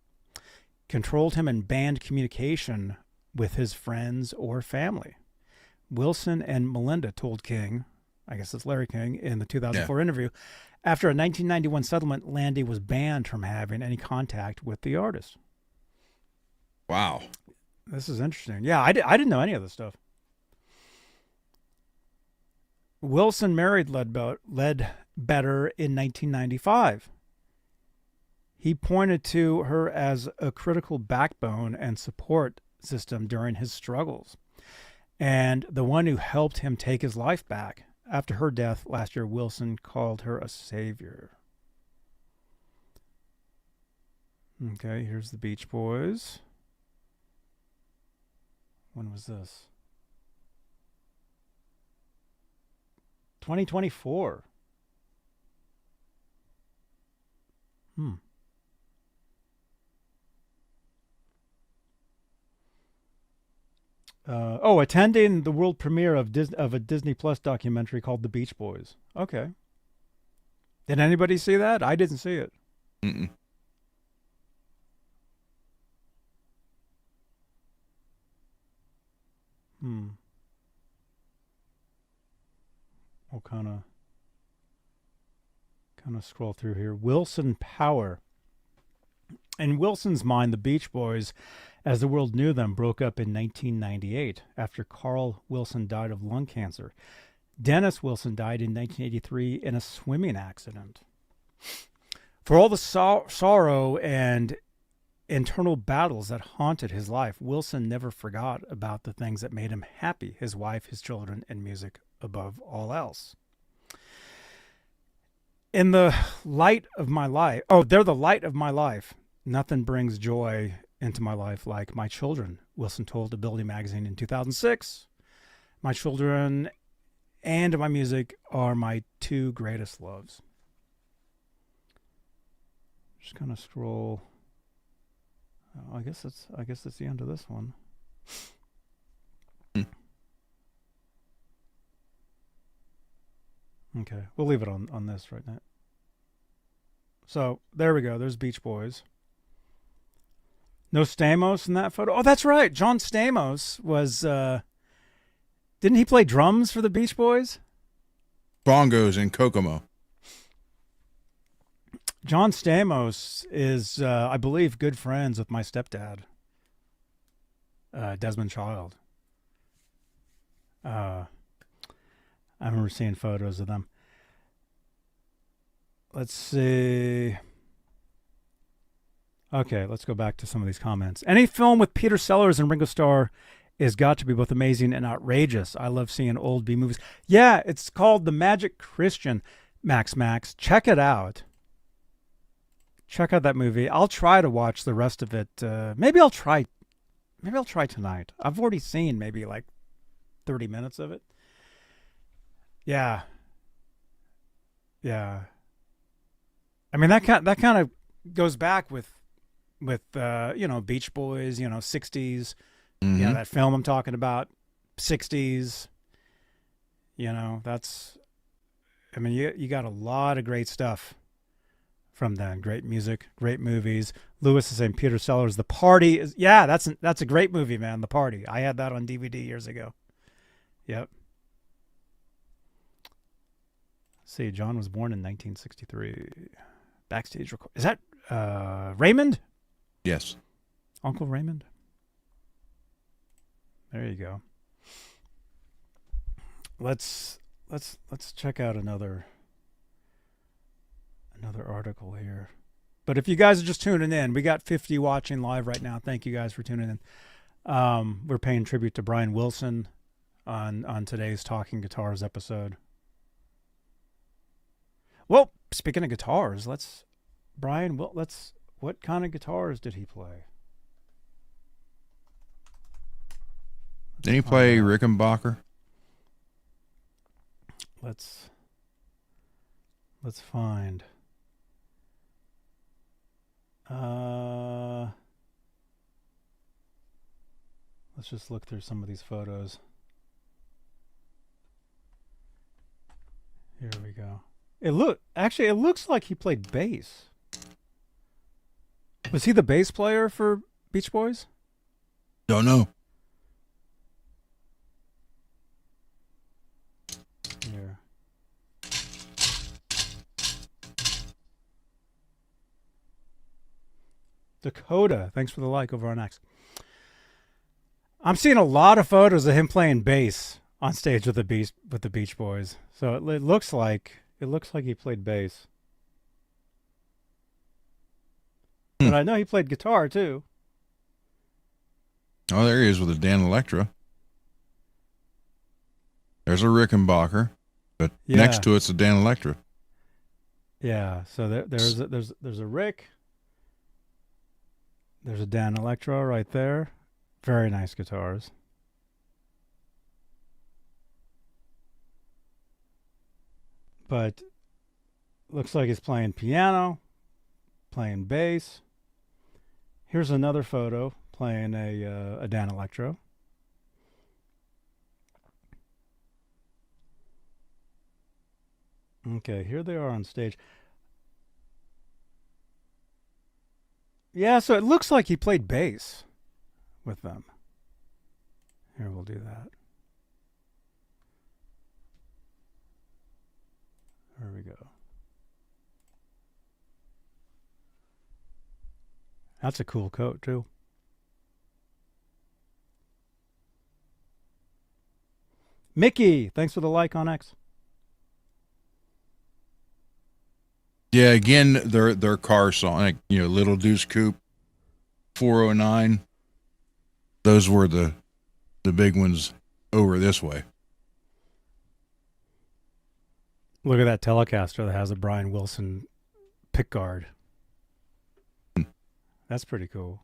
controlled him, and banned communication with his friends or family. Wilson and Melinda told King, I guess it's Larry King, in the 2004 interview, after a 1991 settlement, Landy was banned from having any contact with the artist. Wow. This is interesting. Yeah, I didn't know any of this stuff. Wilson married Ledbetter in 1995. He pointed to her as a critical backbone and support system during his struggles, and the one who helped him take his life back. After her death last year, Wilson called her a savior. Okay, here's the Beach Boys. When was this? 2024. Attending the world premiere of a Disney Plus documentary called The Beach Boys. Okay. Did anybody see that? I didn't see it. Mm-mm. We'll kind of scroll through here. Wilson Power. In Wilson's mind, the Beach Boys, as the world knew them, broke up in 1998 after Carl Wilson died of lung cancer. Dennis Wilson died in 1983 in a swimming accident. For all the sorrow and internal battles that haunted his life, Wilson never forgot about the things that made him happy: his wife, his children, and music above all else. In the light of my life, they're the light of my life. Nothing brings joy into my life like my children, Wilson told Ability magazine in 2006. My children and my music are my two greatest loves. Just gonna scroll. Oh, I guess that's the end of this one. Okay, we'll leave it on this right now. So there we go. There's Beach Boys. No Stamos in that photo. Oh, that's right. John Stamos was. Didn't he play drums for the Beach Boys? Bongos in Kokomo. John Stamos is, I believe, good friends with my stepdad, Desmond Child. I remember seeing photos of them. Let's see. Okay, let's go back to some of these comments. Any film with Peter Sellers and Ringo Starr is got to be both amazing and outrageous. I love seeing old B movies. Yeah, it's called The Magic Christian, Max. Check it out. Check out that movie. I'll try to watch the rest of it. Maybe I'll try tonight. I've already seen maybe like 30 minutes of it. Yeah. Yeah. I mean, that kind of goes back with Beach Boys, 60s. Mm-hmm. That film I'm talking about, 60s. You got a lot of great stuff from then. Great music, great movies. Lewis is saying Peter Sellers, The Party is, that's a great movie, man. The Party. I had that on DVD years ago. Yep. Let's see, John was born in 1963. Backstage record. Is that Raymond? Yes. Uncle Raymond? There you go. Let's check out another article here. But if you guys are just tuning in, we got 50 watching live right now. Thank you guys for tuning in. We're paying tribute to Brian Wilson on today's Talking Guitars episode. Well, speaking of guitars, what kind of guitars did he play? Did he play Rickenbacker? Let's find. Let's just look through some of these photos. Here we go. It looks like he played bass. Was he the bass player for Beach Boys? Don't know. Here. Dakota, thanks for the like over on X. I'm seeing a lot of photos of him playing bass on stage with the Beach Boys. So it looks like he played bass. But I know he played guitar too. Oh, there he is with a Dan Electra. There's a Rickenbacker, but next to it's a Dan Electra. Yeah, so there's a Rick. There's a Dan Electro right there. Very nice guitars. But looks like he's playing piano, playing bass. Here's another photo playing a Dan Electro. Okay, here they are on stage. Yeah, so it looks like he played bass with them. Here, we'll do that. There we go. That's a cool coat, too. Mickey, thanks for the like on X. Yeah, again, their car song, Little Deuce Coupe, 409. Those were the big ones over this way. Look at that Telecaster that has a Brian Wilson pickguard. That's pretty cool.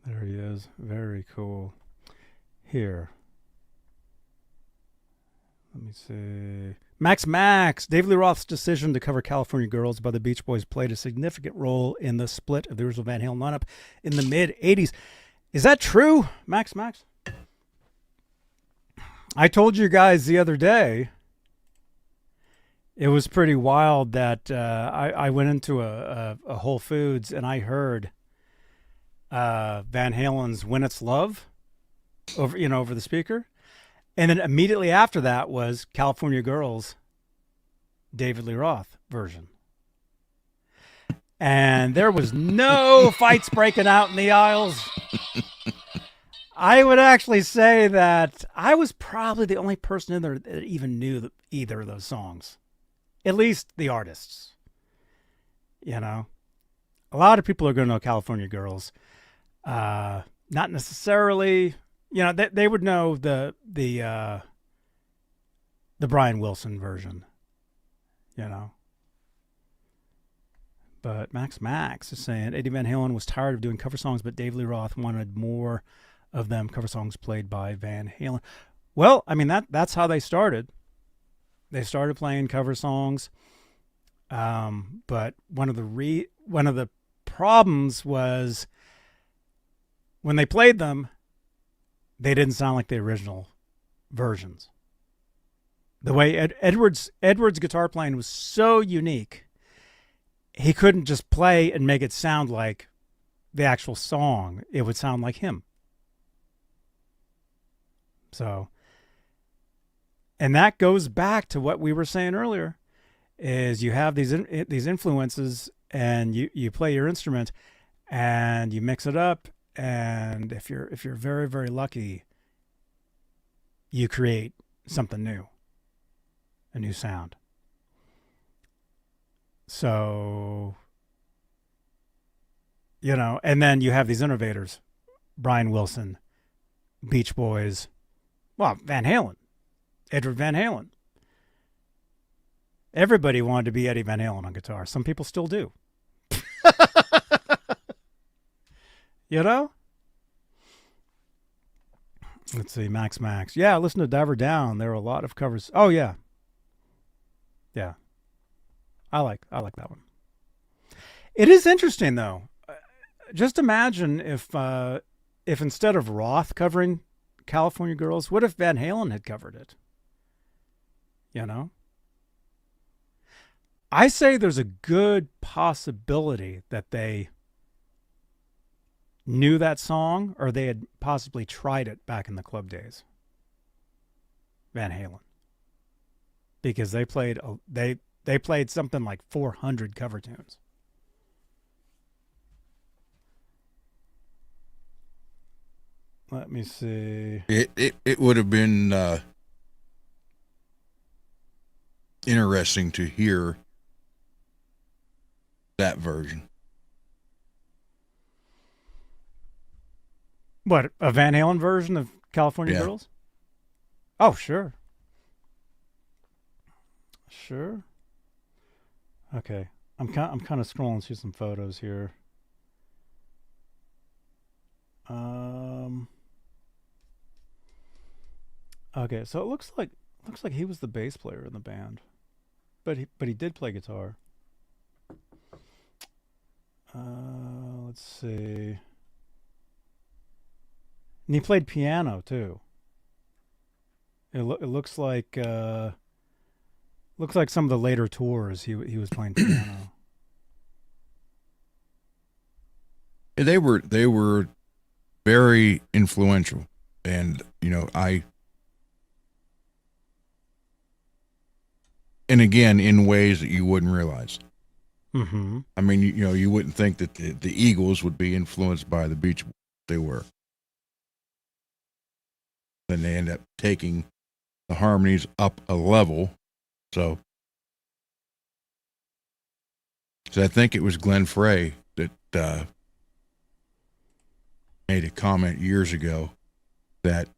There he is. Very cool. Here. Let me see. Max. David Lee Roth's decision to cover California Girls by the Beach Boys played a significant role in the split of the original Van Halen lineup in the mid-'80s. Is that true, Max? I told you guys the other day, it was pretty wild that I went into a Whole Foods and I heard Van Halen's "When It's Love" over the speaker, and then immediately after that was California Girls, David Lee Roth version, and there was no fights breaking out in the aisles. I would actually say that I was probably the only person in there that even knew either of those songs. At least the artists. You know? A lot of people are going to know California Girls. Not necessarily, they would know the Brian Wilson version. But Max is saying Eddie Van Halen was tired of doing cover songs, but Dave Lee Roth wanted more of them cover songs played by Van Halen. Well, I mean that's how they started. They started playing cover songs, but one of the problems was when they played them, they didn't sound like the original versions. The way Edwards' guitar playing was so unique, he couldn't just play and make it sound like the actual song. It would sound like him. So, and that goes back to what we were saying earlier, is you have these influences and you play your instrument and you mix it up, and if you're very, very lucky, you create something new, a new sound. So, and then you have these innovators, Brian Wilson, Beach Boys, well, Van Halen, Edward Van Halen. Everybody wanted to be Eddie Van Halen on guitar. Some people still do. Let's see, Max. Yeah, listen to Diver Down. There are a lot of covers. Oh, yeah. Yeah. I like that one. It is interesting, though. Just imagine if instead of Roth covering California Girls, what if Van Halen had covered it? I say there's a good possibility that they knew that song, or they had possibly tried it back in the club days. Van Halen, because they played something like 400 cover tunes. Let me see. It would have been interesting to hear that version. What, a Van Halen version of California Girls? Oh, sure. Sure. Okay. I'm kind of scrolling through some photos here. Okay, so it looks like he was the bass player in the band, but he did play guitar. Let's see. And he played piano too. It looks like some of the later tours he was playing piano. They were very influential, and and again in ways that you wouldn't realize. Mm-hmm. I mean, you wouldn't think that the Eagles would be influenced by the Beach Boys. They were. Then they end up taking the harmonies up a level. So I think it was Glenn Frey that made a comment years ago that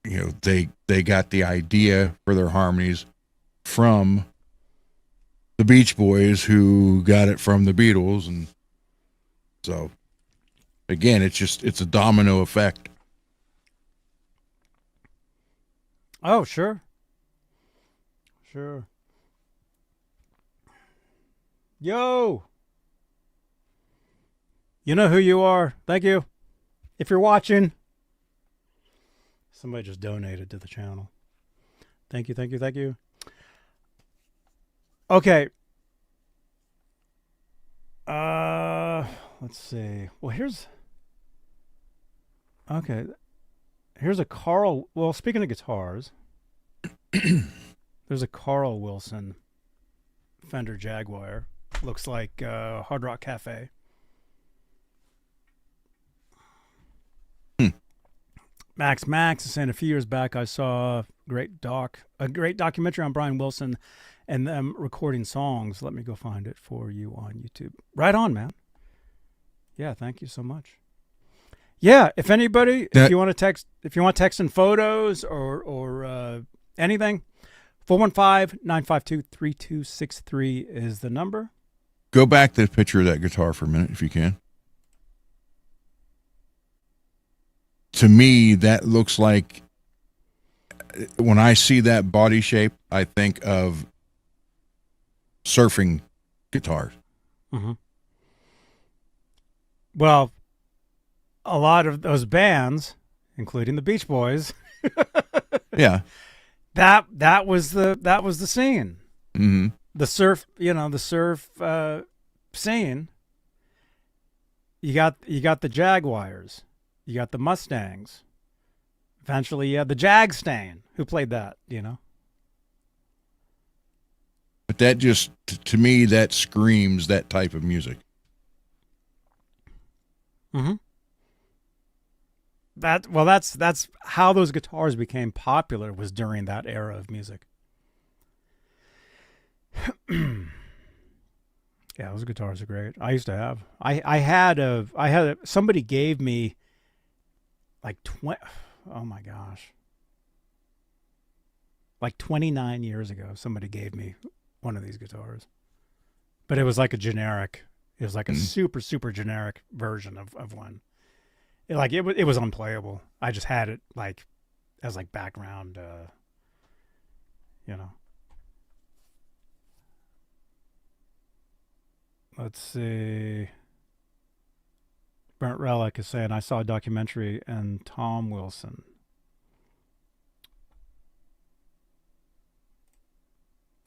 they got the idea for their harmonies from the Beach Boys, who got it from the Beatles, and so again, it's a domino effect. Oh, sure. Sure. Yo! You know who you are. Thank you. If you're watching, somebody just donated to the channel. Thank you, thank you, thank you. Okay. Let's see. Well, here's a Carl. Well, speaking of guitars, there's a Carl Wilson Fender Jaguar. Looks like Hard Rock Cafe. Max is saying a few years back I saw a great documentary on Brian Wilson and them recording songs. Let me go find it for you on YouTube. Right on, man. Yeah, thank you so much. Yeah, if anybody, if you want text in photos or anything, 415-952-3263 is the number. Go back to the picture of that guitar for a minute, if you can. To me, that looks like, when I see that body shape, I think of surfing guitars. Mm-hmm. Well, a lot of those bands, including the Beach Boys, yeah, that was the scene. Mm-hmm. The surf scene. You got the Jaguars. You got the Mustangs. Eventually, you had the Jagstain. Who played that, But that just, to me, that screams that type of music. Mm-hmm. That's how those guitars became popular, was during that era of music. Yeah, those guitars are great. I used to have. I had somebody gave me like 20. Oh my gosh. Like 29 years ago, somebody gave me one of these guitars. But it was like a generic. It was like a super, super generic version of one. It was unplayable. I just had it like as like background, Let's see. Burnt Relic is saying, I saw a documentary and Tom Wilson.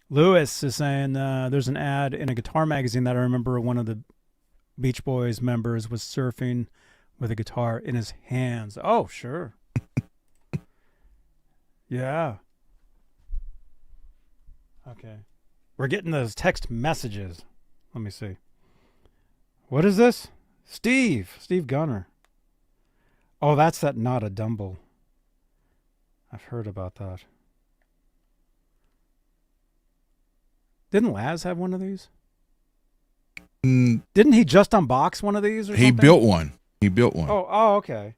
Lewis is saying there's an ad in a guitar magazine that I remember one of the Beach Boys members was surfing with a guitar in his hands. Oh, sure. Yeah. Okay. We're getting those text messages. Let me see. What is this? Steve Gunner. Oh, that's that Not a Dumble. I've heard about that. Didn't Laz have one of these? Didn't he just unbox one of these or something? He built one. Oh, okay.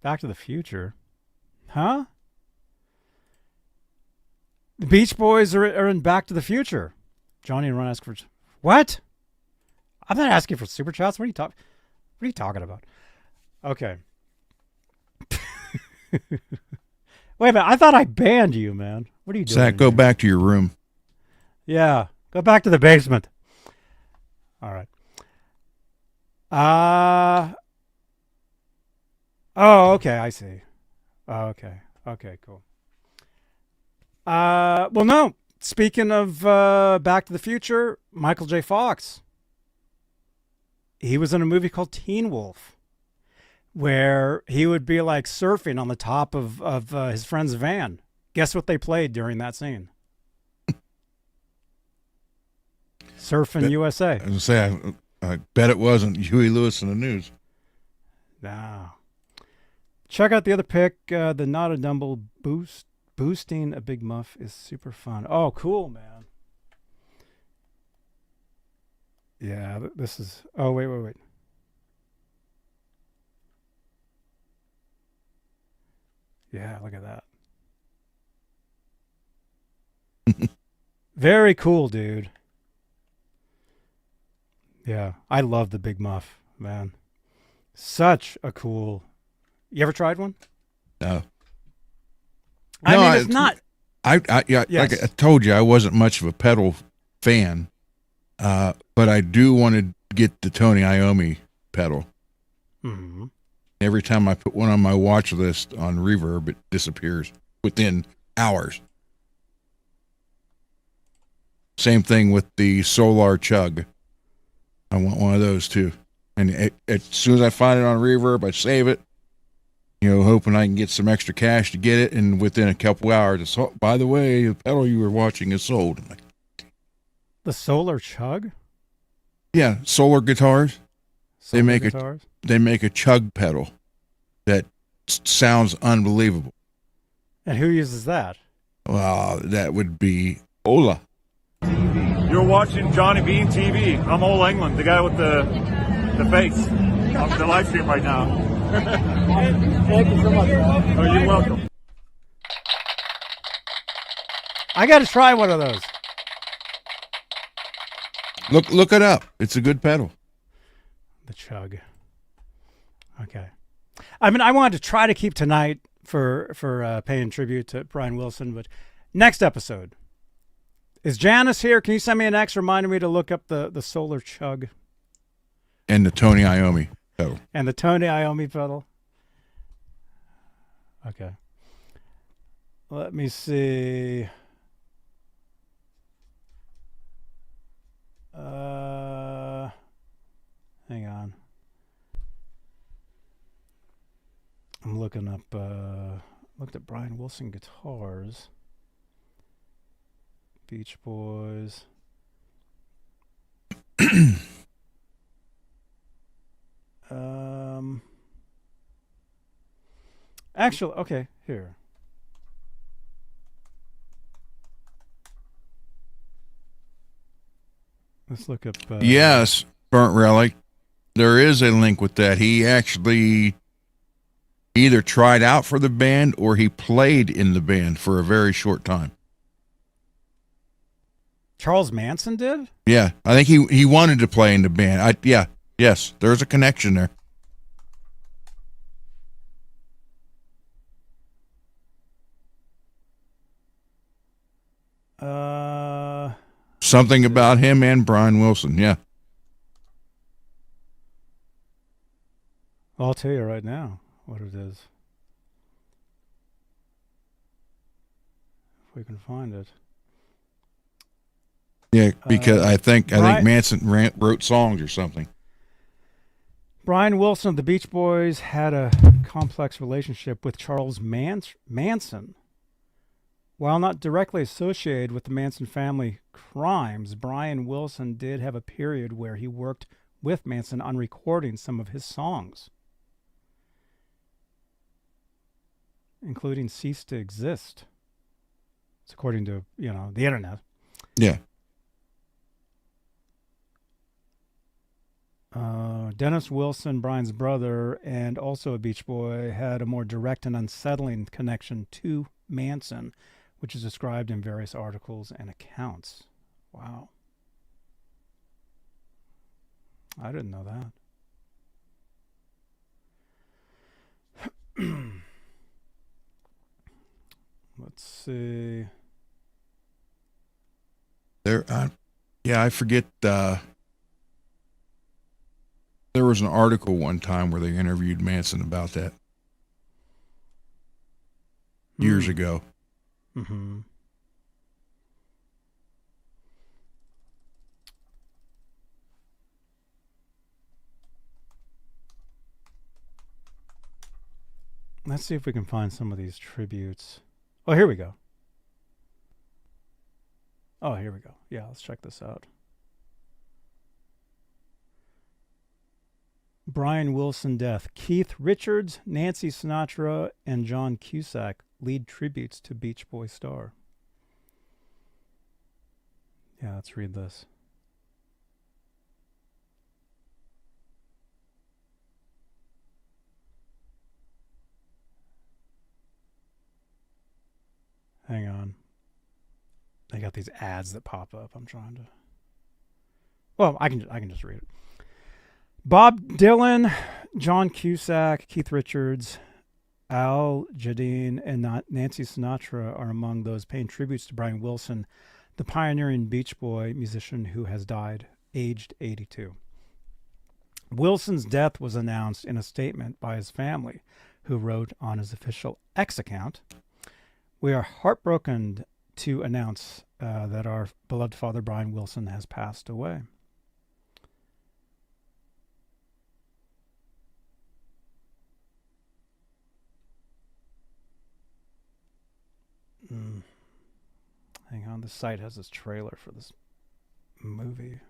Back to the Future. Huh? The Beach Boys are in Back to the Future. Johnny and Ron ask for... What? I'm not asking for super chats. What are you talking about? Okay. Wait a minute. I thought I banned you, man. What are you doing? Zach, go back to your room. Yeah. Go back to the basement. All right. Oh, okay. I see. Okay. Okay, cool. Well, no. Speaking of Back to the Future, Michael J. Fox. He was in a movie called Teen Wolf, where he would be like surfing on the top of his friend's van. Guess what they played during that scene? Surfing USA. I was going to say, I bet it wasn't Huey Lewis in the News. No. Check out the other pick, the Not a Dumble Boost. Boosting a Big Muff is super fun. Oh, cool, man. Yeah, this is... Oh, wait. Yeah, look at that. Very cool, dude. Yeah, I love the Big Muff, man. Such a cool. You ever tried one? No. I No, mean, it's not. Yeah, Yes. like I told you, I wasn't much of a pedal fan, but I do want to get the Tony Iommi pedal. Mm-hmm. Every time I put one on my watch list on Reverb, it disappears within hours. Same thing with the Solar Chug. I want one of those too. And as soon as I find it on Reverb, I save it, hoping I can get some extra cash to get it. And within a couple hours, it's, oh, by the way, the pedal you were watching is sold. I'm like, The Solar Chug. yeah, Solar Guitars. Solar make guitars? They make a chug pedal that sounds unbelievable. And who uses that? Well, that would be Ola. You're watching Johnny Beane TV. I'm Old England, the guy with the face on the live stream right now. Thank you so much. Oh, you're welcome. I got to try one of those. Look it up. It's a good pedal. The Chug. Okay. I mean, I wanted to try to keep tonight for paying tribute to Brian Wilson, but next episode. Is Janice here? Can you send me an X reminding me to look up the Solar Chug? And the Tony Iommi pedal. And the Tony Iommi pedal? Okay. Let me see. Hang on. I'm looking up, looked at Brian Wilson guitars. Beach Boys. Actually, okay, here. Let's look up. Yes, Burnt Relic. There is a link with that. He actually either tried out for the band or he played in the band for a very short time. Charles Manson did? Yeah, I think he wanted to play in the band. Yes, there's a connection there. Something about him and Brian Wilson, yeah. I'll tell you right now what it is. If we can find it. Yeah, because I think Manson wrote songs or something. Brian Wilson of the Beach Boys had a complex relationship with Charles Manson. While not directly associated with the Manson family crimes, Brian Wilson did have a period where he worked with Manson on recording some of his songs, including Cease to Exist. It's according to, the internet. Yeah. Dennis Wilson, Brian's brother, and also a Beach Boy, had a more direct and unsettling connection to Manson, which is described in various articles and accounts. Wow. I didn't know that. Let's see. I forget. There was an article one time where they interviewed Manson about that years ago. Mm-hmm. Let's see if we can find some of these tributes. Oh, here we go. Oh, here we go. Yeah, let's check this out. Brian Wilson death. Keith Richards, Nancy Sinatra, and John Cusack lead tributes to Beach Boy star. Yeah, let's read this. Hang on. They got these ads that pop up. I'm trying to. Well, I can just read it. Bob Dylan, John Cusack, Keith Richards, Al Jardine, and Nancy Sinatra are among those paying tributes to Brian Wilson, the pioneering Beach Boy musician who has died, aged 82. Wilson's death was announced in a statement by his family, who wrote on his official X account, "We are heartbroken to announce that our beloved father Brian Wilson has passed away." Hang on, the site has this trailer for this movie.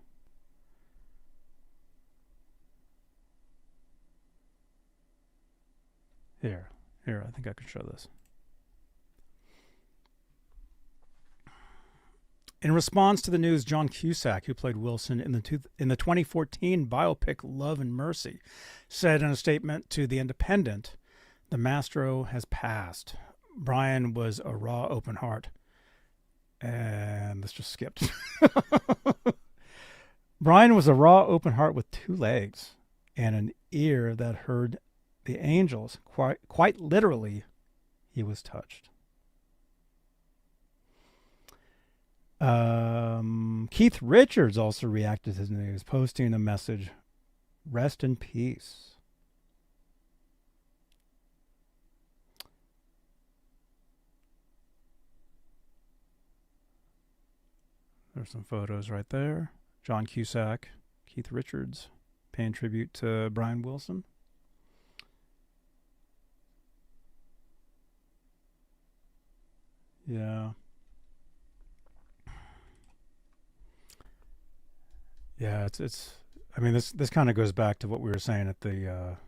Here, I think I can show this. In response to the news, John Cusack, who played Wilson in the 2014 biopic Love and Mercy, said in a statement to The Independent, "The maestro has passed. Brian was a raw, open heart." And this just skipped. Brian was a raw, open heart with two legs and an ear that heard the angels. Quite literally, he was touched. Keith Richards also reacted to the news, posting a message, "Rest in peace." There's some photos right there. John Cusack, Keith Richards, paying tribute to Brian Wilson. Yeah. Yeah, it's I mean this kind of goes back to what we were saying at the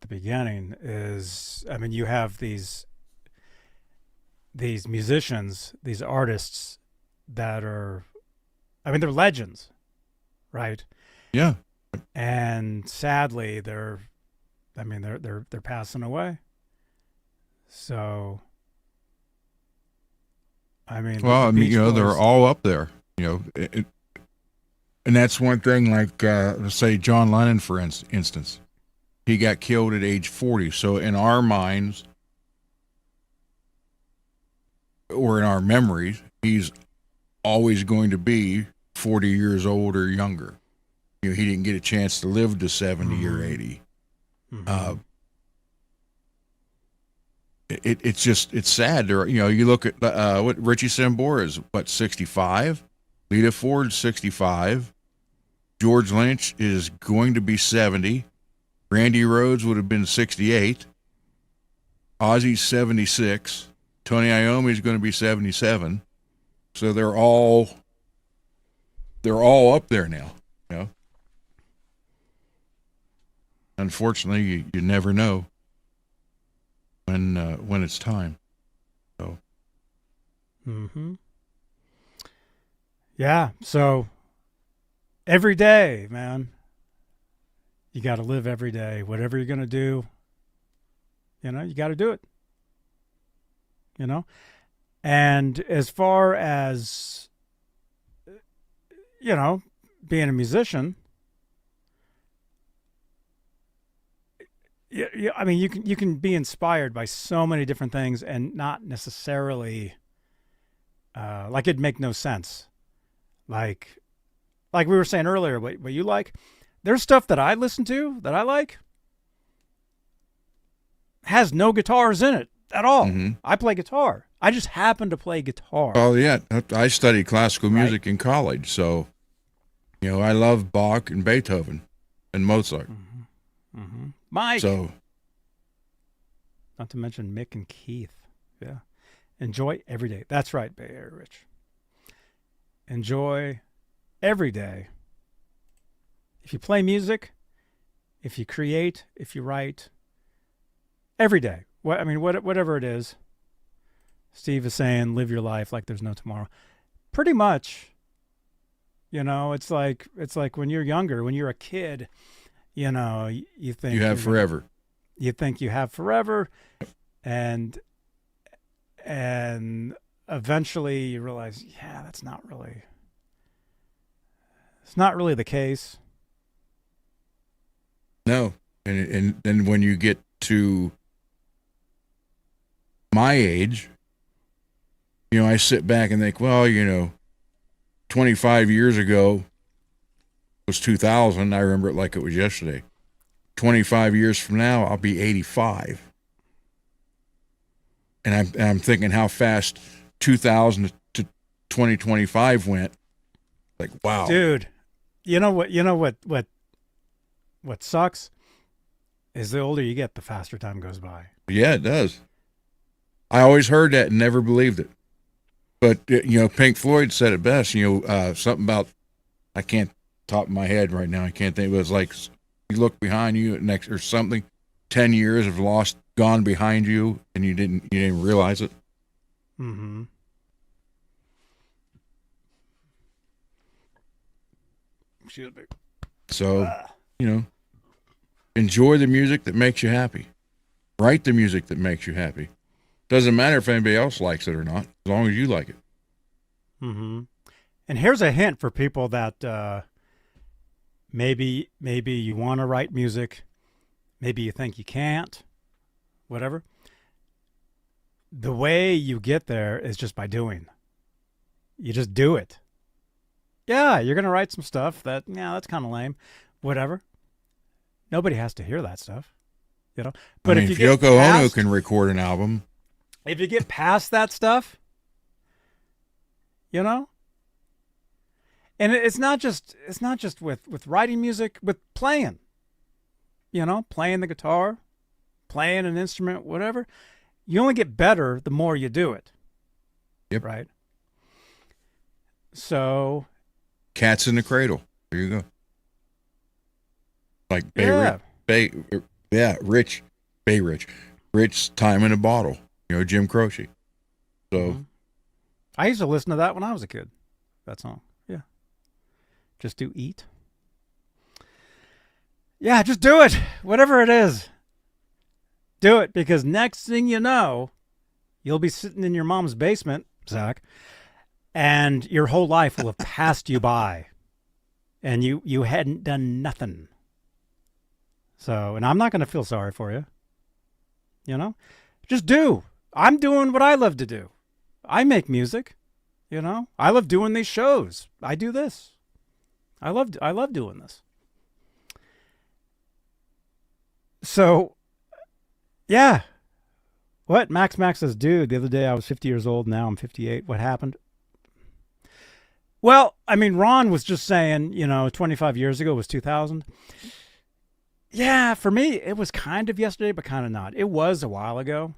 beginning is, I mean, you have these musicians, these artists that are, I mean, they're legends, right? Yeah. And sadly they're passing away. So I mean, Well, I mean, Beach they're Boys- all up there, and that's one thing. Like, let's say John Lennon, for instance, he got killed at age 40. So in our minds, or in our memories, he's always going to be 40 years old or younger. He didn't get a chance to live to 70 or 80. Mhm. It's sad. You look at what Richie Sambora is, 65? Lita Ford's 65. George Lynch is going to be 70. Randy Rhoads would have been 68. Ozzy's 76. Tony Iommi's going to be 77. So they're all up there now. Unfortunately, you never know when it's time. So. Mm-hmm. Yeah. So every day, man, you got to live every day. Whatever you're going to do, you got to do it. And as far as, being a musician, I mean, you can be inspired by so many different things and not necessarily, like it'd make no sense. Like we were saying earlier, what you like, there's stuff that I listen to that I like, has no guitars in it at all. Mm-hmm. I play guitar. I just happen to play guitar. Oh yeah, I studied classical music in college, so I love Bach and Beethoven and Mozart. Mm-hmm. Mm-hmm. Mike. So, not to mention Mick and Keith. Yeah. Enjoy every day. That's right, Bay Area Rich. Enjoy every day. If you play music, if you create, if you write, every day. Whatever it is. Steve is saying, live your life like there's no tomorrow. Pretty much. It's like when you're younger, when you're a kid, you think you have forever. You think you have forever, and eventually you realize, yeah, it's not really the case. No. And then when you get to my age, I sit back and think, well, 25 years ago was 2000. I remember it like it was yesterday. 25 years from now, I'll be 85. And I'm thinking how fast 2000 to 2025 went. Like, wow. Dude, what sucks is the older you get, the faster time goes by. Yeah, it does. I always heard that and never believed it. But, Pink Floyd said it best, something about, I can't top of my head right now. I can't think, but it's like you look behind you next or something, 10 years have gone behind you and you didn't realize it. Mm-hmm. So, enjoy the music that makes you happy. Write the music that makes you happy. Doesn't matter if anybody else likes it or not, as long as you like it. Mm-hmm. And here's a hint for people that maybe you want to write music, maybe you think you can't, whatever. The way you get there is just by doing. You just do it. Yeah, you're going to write some stuff that's kind of lame, whatever. Nobody has to hear that stuff, But if Yoko Ono can record an album, if you get past that stuff, and it's not just with writing music, with playing, playing the guitar, playing an instrument, whatever. You only get better the more you do it. Yep. Right. So. Cats in the Cradle. There you go. Like Rich Time in a Bottle. Jim Croce. So. Mm-hmm. I used to listen to that when I was a kid. That song. Yeah. Just do eat. Yeah, just do it. Whatever it is. Do it, because next thing you know, you'll be sitting in your mom's basement, Zach, and your whole life will have passed you by, and you hadn't done nothing. So, and I'm not going to feel sorry for you. Just do. I'm doing what I love to do. I make music. I love doing these shows. I do this. I love doing this. So, yeah. What? Max says, dude, the other day I was 50 years old. Now I'm 58. What happened? Well, I mean, Ron was just saying, 25 years ago was 2000. Yeah, for me, it was kind of yesterday, but kind of not. It was a while ago.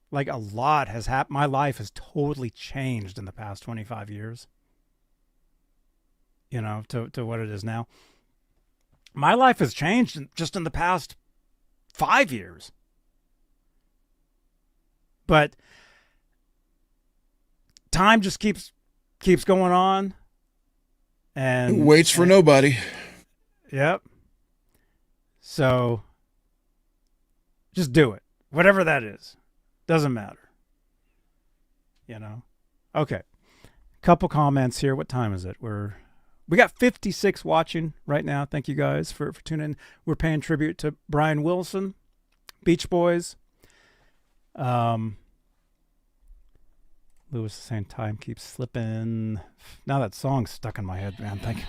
Like, a lot has happened. My life has totally changed in the past 25 years. To what it is now. My life has changed just in the past 5 years. But time just keeps going on. And it waits for nobody. Yep. So just do it. Whatever that is. Doesn't matter. Okay. Couple comments here. What time is it? We got 56 watching right now. Thank you guys for tuning in. We're paying tribute to Brian Wilson, Beach Boys. Lewis is saying time keeps slipping. Now that song's stuck in my head, man. Thank you.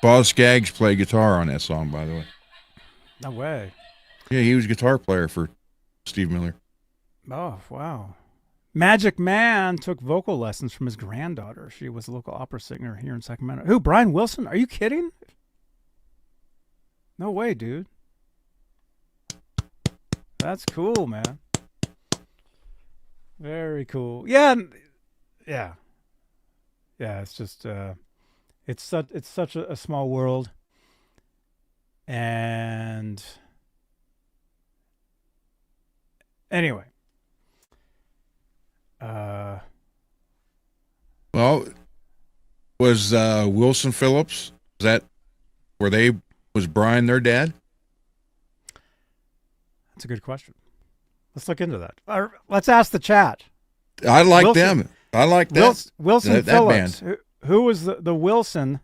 Boz Scaggs played guitar on that song, by the way. No way. Yeah, he was a guitar player for Steve Miller. Oh, wow. Magic Man took vocal lessons from his granddaughter. She was a local opera singer here in Sacramento. Who, Brian Wilson? Are you kidding? No way, dude. That's cool, man. Very cool. Yeah. It's just it's such a small world, and anyway. Well, was Wilson Phillips? Was Brian their dad? That's a good question. Let's look into that. Let's ask the chat. I like them. I like that. Wilson that Phillips. band. Who was the Wilson?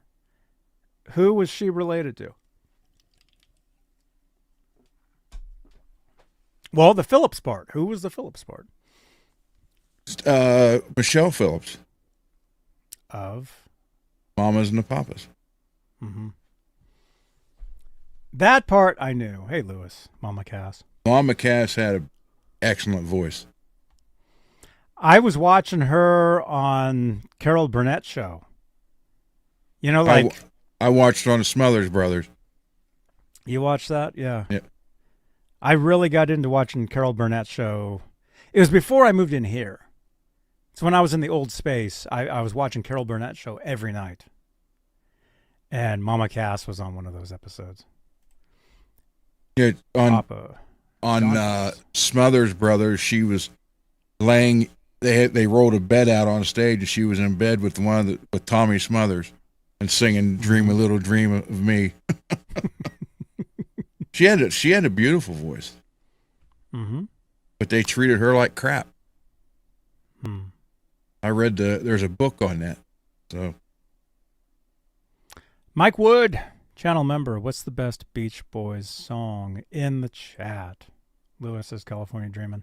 Who was she related to? Well, the Phillips part. Who was the Phillips part? Michelle Phillips, Of. Mamas and the Papas. Mm-hmm. That part I knew. Hey, Lewis, Mama Cass. Mama Cass had an excellent voice. I was watching her on Carol Burnett's show. You know, like I watched on the Smothers Brothers. you watched that, yeah. Yeah. I really got into watching Carol Burnett's show. It was before I moved in here. It's when I was in the old space. I was watching Carol Burnett's show every night, and Mama Cass was on one of those episodes. Yeah, Papa. on Smothers Brothers, she was laying. They rolled a bed out on stage, and she was in bed with with Tommy Smothers, and singing "Dream a Little Dream of Me." she had a beautiful voice, Mm-hmm. but they treated her like crap. Hmm. I read there's a book on that. So Mike Wood, channel member. What's the best Beach Boys song in the chat? Lewis is California Dreamin'.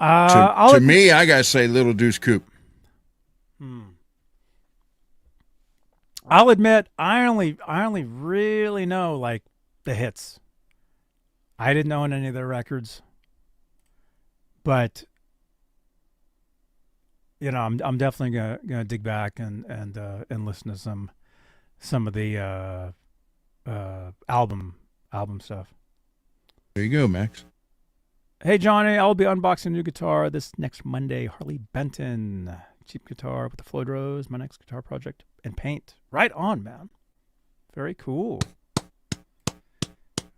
to me, I gotta say, Little Deuce Coupe. I'll admit, I only really know like the hits. I didn't own any of their records, but you know, I'm definitely gonna dig back and listen to some of the album stuff. There you go, Max. Hey Johnny, I'll be unboxing a new guitar this next Monday. Harley Benton, cheap guitar with the Floyd Rose, my next guitar project, and paint. Right on, man. Very cool.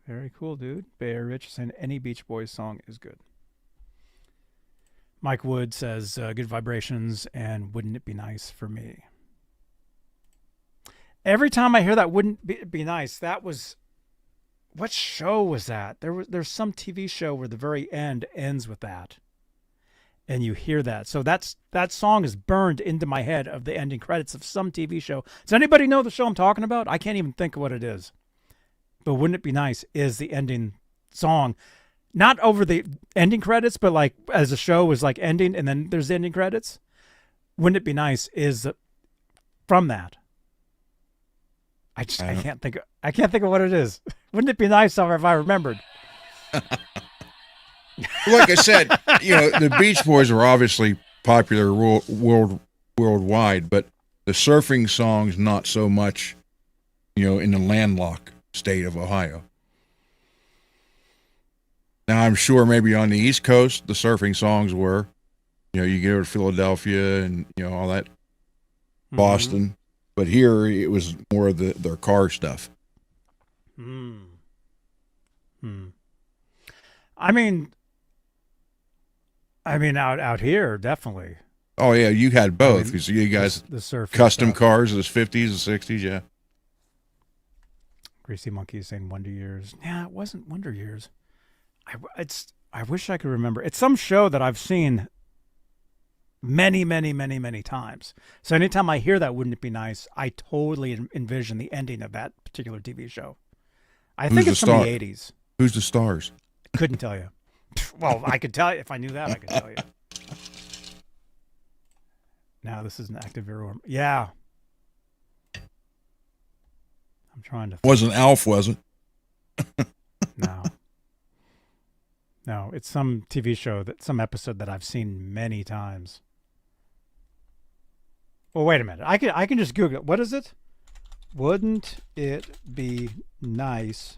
Very cool, dude. Bear Rich saying any Beach Boys song is good. Mike Wood says good vibrations and wouldn't it be nice for me? Every time I hear that, wouldn't it be nice? That was, what show was that? There's some TV show where the very end ends with that, and you hear that. So that song is burned into my head of the ending credits of some TV show. Does anybody know the show I'm talking about? I can't even think of what it is. But wouldn't it be nice is the ending song, not over the ending credits, but like as the show was like ending and then there's the ending credits. Wouldn't it be nice is from that. I can't think of what it is. Wouldn't it be nice if I remembered? Like I said, the Beach Boys are obviously popular worldwide, but the surfing songs not so much, in the landlocked state of Ohio. Now I'm sure maybe on the East Coast the surfing songs were, you get over to Philadelphia and all that, Boston, but here it was more of their car stuff. I mean, out here, definitely. Oh yeah, you had both because you guys the surf custom stuff. cars of the 50s and 60s, yeah. Greasy Monkey is saying Wonder Years. Yeah, it wasn't Wonder Years. I wish I could remember. It's some show that I've seen many, many, many, many times. So anytime I hear that, wouldn't it be nice? I totally envision the ending of that particular TV show. I think it's from the 80s. Who's the stars? Couldn't tell you. Well, I could tell you. If I knew that, I could tell you. Now this is an active error. Yeah. I'm trying to. Wasn't Alf, was it? No, it's some TV show some episode that I've seen many times. Well, wait a minute. I can just Google it. What is it? Wouldn't it be nice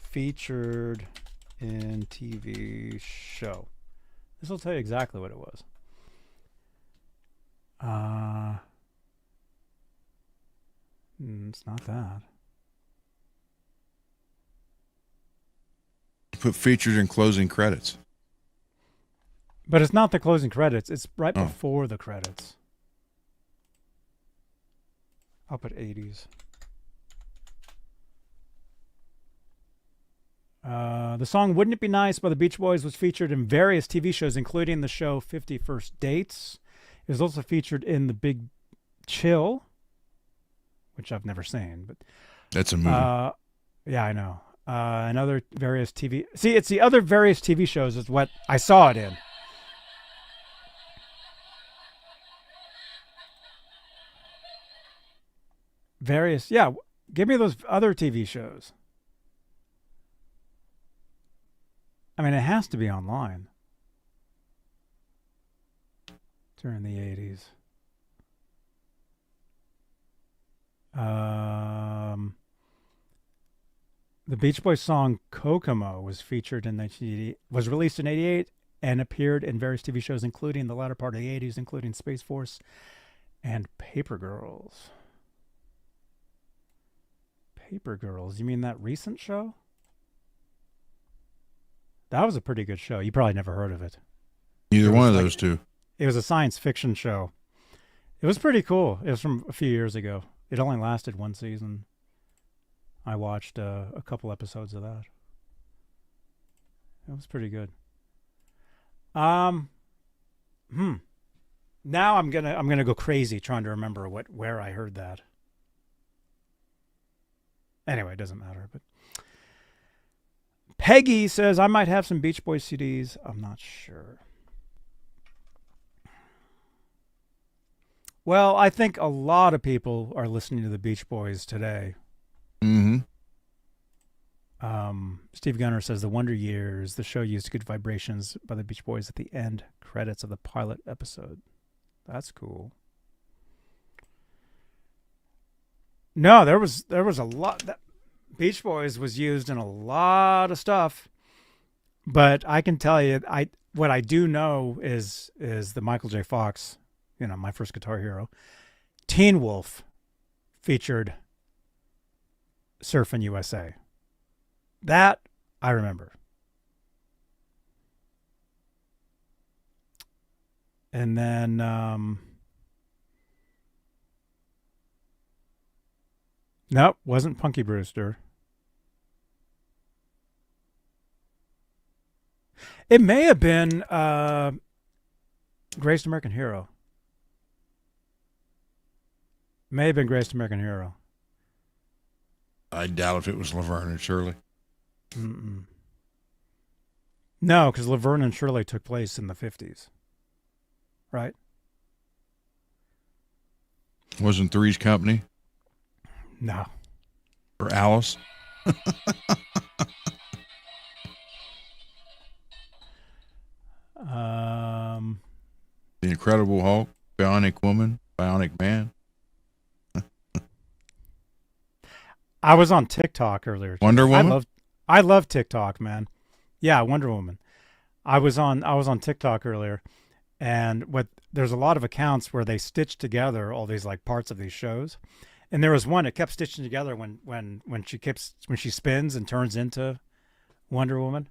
featured in TV show? This will tell you exactly what it was. It's not that. Put featured in closing credits. But it's not the closing credits. It's right before the credits. I'll put 80s. The song Wouldn't It Be Nice by the Beach Boys was featured in various TV shows, including the show 50 First Dates. It was also featured in The Big Chill, which I've never seen. But that's a movie. Yeah, I know. And other various TV. See, it's the other various TV shows is what I saw it in. Various, yeah. Give me those other TV shows. I mean, it has to be online. During the 80s. The Beach Boys song Kokomo was featured in 1980, was released in 88 and appeared in various TV shows, including the latter part of the 80s, including Space Force and Paper Girls. Paper Girls, you mean that recent show? That was a pretty good show. You probably never heard of it. Either one of those two. It was a science fiction show. It was pretty cool. It was from a few years ago. It only lasted one season. I watched a couple episodes of that. It was pretty good. Now I'm gonna go crazy trying to remember where I heard that. Anyway, it doesn't matter. But Peggy says I might have some Beach Boys CDs. I'm not sure. Well, I think a lot of people are listening to the Beach Boys today. Mm-hmm. Steve Gunner says The Wonder Years, the show used Good Vibrations by the Beach Boys at the end credits of the pilot episode. That's cool. No, there was a lot. Beach Boys was used in a lot of stuff, but I can tell you, what I do know is the Michael J. Fox, My First Guitar Hero, Teen Wolf featured Surfin' USA. That I remember. And then nope, wasn't Punky Brewster. It may have been Greatest American Hero. May have been Greatest American Hero. I doubt if it was Laverne and Shirley. Mm-mm. No, because Laverne and Shirley took place in the 50s. Right? Wasn't Three's Company? No. Or Alice? The Incredible Hulk, Bionic Woman, Bionic Man. I was on TikTok earlier. Wonder Woman? I love TikTok, man. Yeah, Wonder Woman. I was on TikTok earlier, and there's a lot of accounts where they stitch together all these like parts of these shows. And there was one that kept stitching together when she spins and turns into Wonder Woman.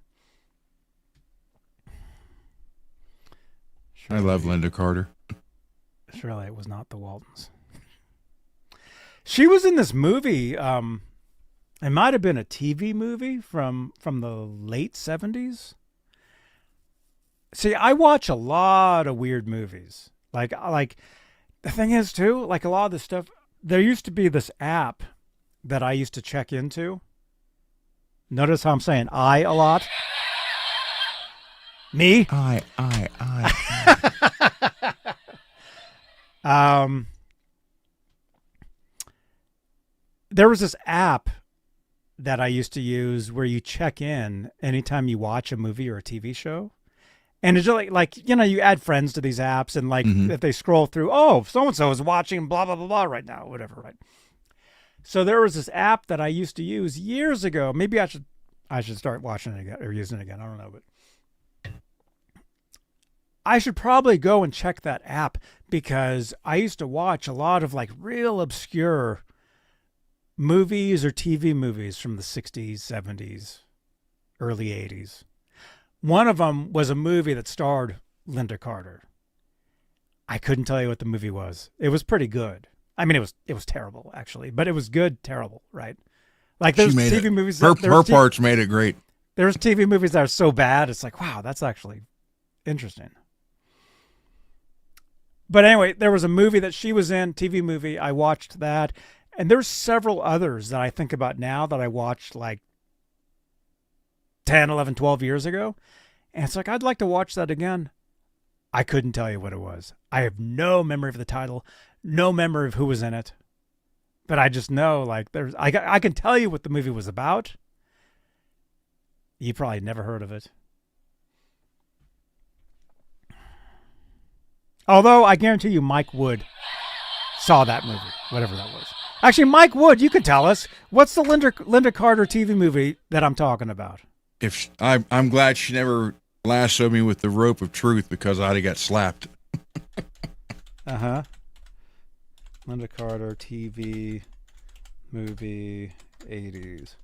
I love Linda Carter. Surely it was not the Waltons. She was in this movie. It might have been a TV movie from the late 70s. See, I watch a lot of weird movies. Like the thing is too, like a lot of this stuff. There used to be this app that I used to check into. Notice how I'm saying I a lot. Me? I. There was this app that I used to use where you check in anytime you watch a movie or a TV show. And it's just like you add friends to these apps and if they scroll through, oh, so-and-so is watching blah, blah, blah, blah right now, whatever, right? So there was this app that I used to use years ago. Maybe I should start watching it again or using it again. I don't know, but I should probably go and check that app because I used to watch a lot of like real obscure movies or TV movies from the 60s, 70s, early 80s. One of them was a movie that starred Linda Carter. I couldn't tell you what the movie was. It was pretty good. I mean, it was terrible, actually, but it was good, terrible, right? Like there's TV movies. Her parts made it great. There's TV movies that are so bad, it's like, wow, that's actually interesting. But anyway, there was a movie that she was in, TV movie. I watched that. And there's several others that I think about now that I watched like 10, 11, 12 years ago. And it's like, I'd like to watch that again. I couldn't tell you what it was. I have no memory of the title, no memory of who was in it. But I just know, like, I can tell you what the movie was about. You probably never heard of it. Although I guarantee you Mike Wood saw that movie, whatever that was. Actually, Mike Wood, you could tell us. What's the Linda Carter TV movie that I'm talking about? I'm glad she never lassoed me with the rope of truth, because I'd have got slapped. Linda Carter TV movie 80s.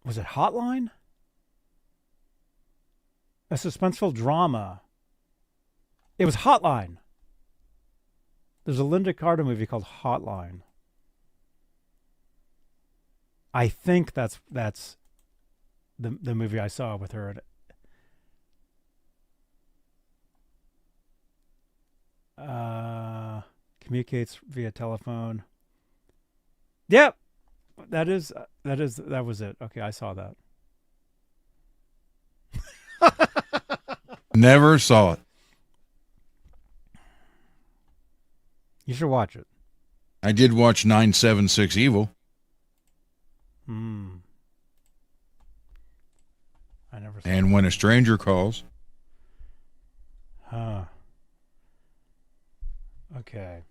Was it Hotline? A suspenseful drama. It was Hotline. There's a Linda Carter movie called Hotline. I think that's the movie I saw with her in it. Communicates via telephone. Yep. That was it. Okay, I saw that. Never saw it. You should watch it. I did watch 976 Evil. I never saw And it. When a Stranger Calls. Okay.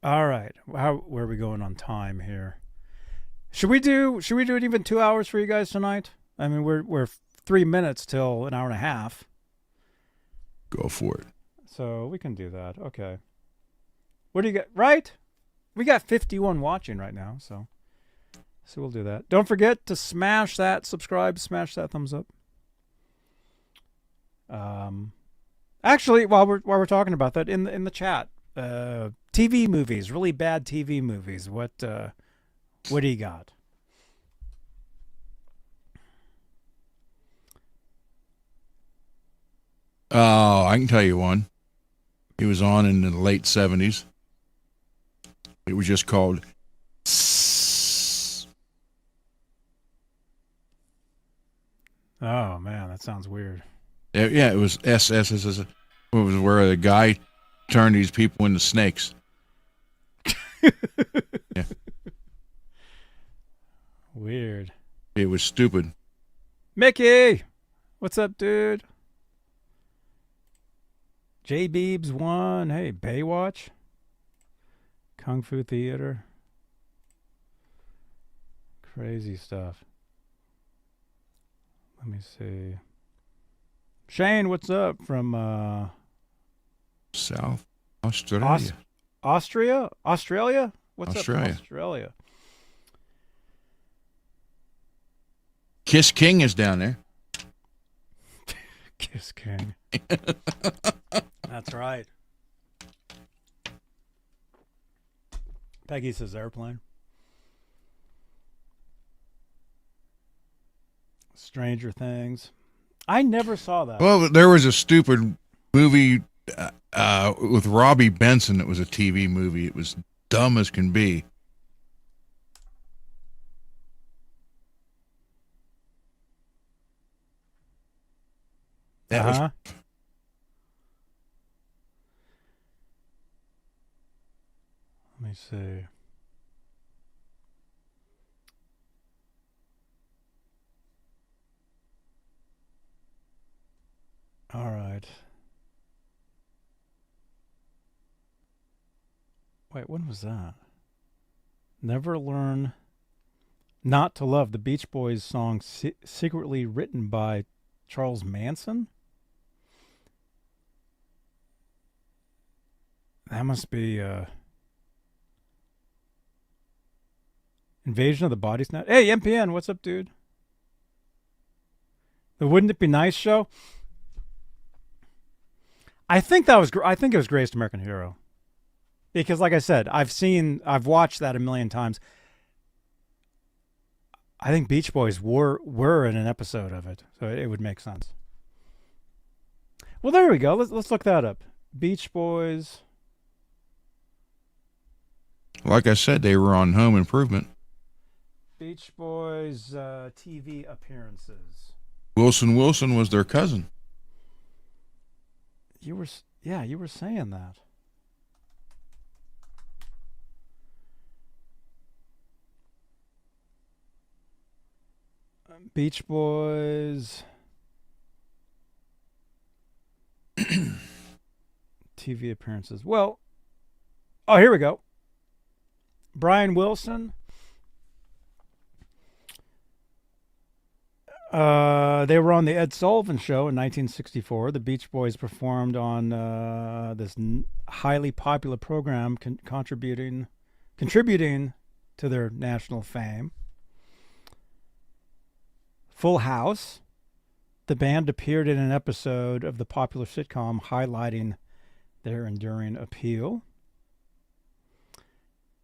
All right. Where are we going on time here? Should we do it even 2 hours for you guys tonight? I mean, we're 3 minutes till an hour and a half. Go for it. So we can do that. Okay. What do you got? Right? We got 51 watching right now, so we'll do that. Don't forget to smash that subscribe, smash that thumbs up. Actually, while we're talking about that, in the chat, TV movies, really bad TV movies. What do you got? Oh, I can tell you one. It was on in the late 70s. It was just called Oh man, that sounds weird. Yeah, it was SSS. It was where the guy turned these people into snakes. Yeah. Weird. It was stupid. Mickey, what's up, dude? J Beebs 1. Hey, Baywatch. Kung Fu Theater. Crazy stuff. Let me see. Shane, what's up from South Australia. Australia? What's Australia. up from Australia? Kiss King is down there. Kiss King. That's right. Peggy says airplane. Stranger Things. I never saw that. Well, there was a stupid movie with Robbie Benson. It was a TV movie. It was dumb as can be. That was Let me see. All right. Wait, when was that? Never Learn Not to Love, the Beach Boys song secretly written by Charles Manson? That must be Invasion of the Body Snatchers. Hey, MPN, what's up, dude? The Wouldn't It Be Nice show? I think it was Greatest American Hero. Because like I said, I've watched that a million times. I think Beach Boys were in an episode of it, so it would make sense. Well, there we go. Let's look that up. Beach Boys. like I said, they were on Home Improvement. Beach Boys TV appearances. Wilson Wilson was their cousin. You were saying that. Beach Boys TV appearances. Well, oh, here we go. Brian Wilson. They were on the Ed Sullivan Show in 1964. The Beach Boys performed on this highly popular program, contributing to their national fame. Full House. The band appeared in an episode of the popular sitcom, highlighting their enduring appeal.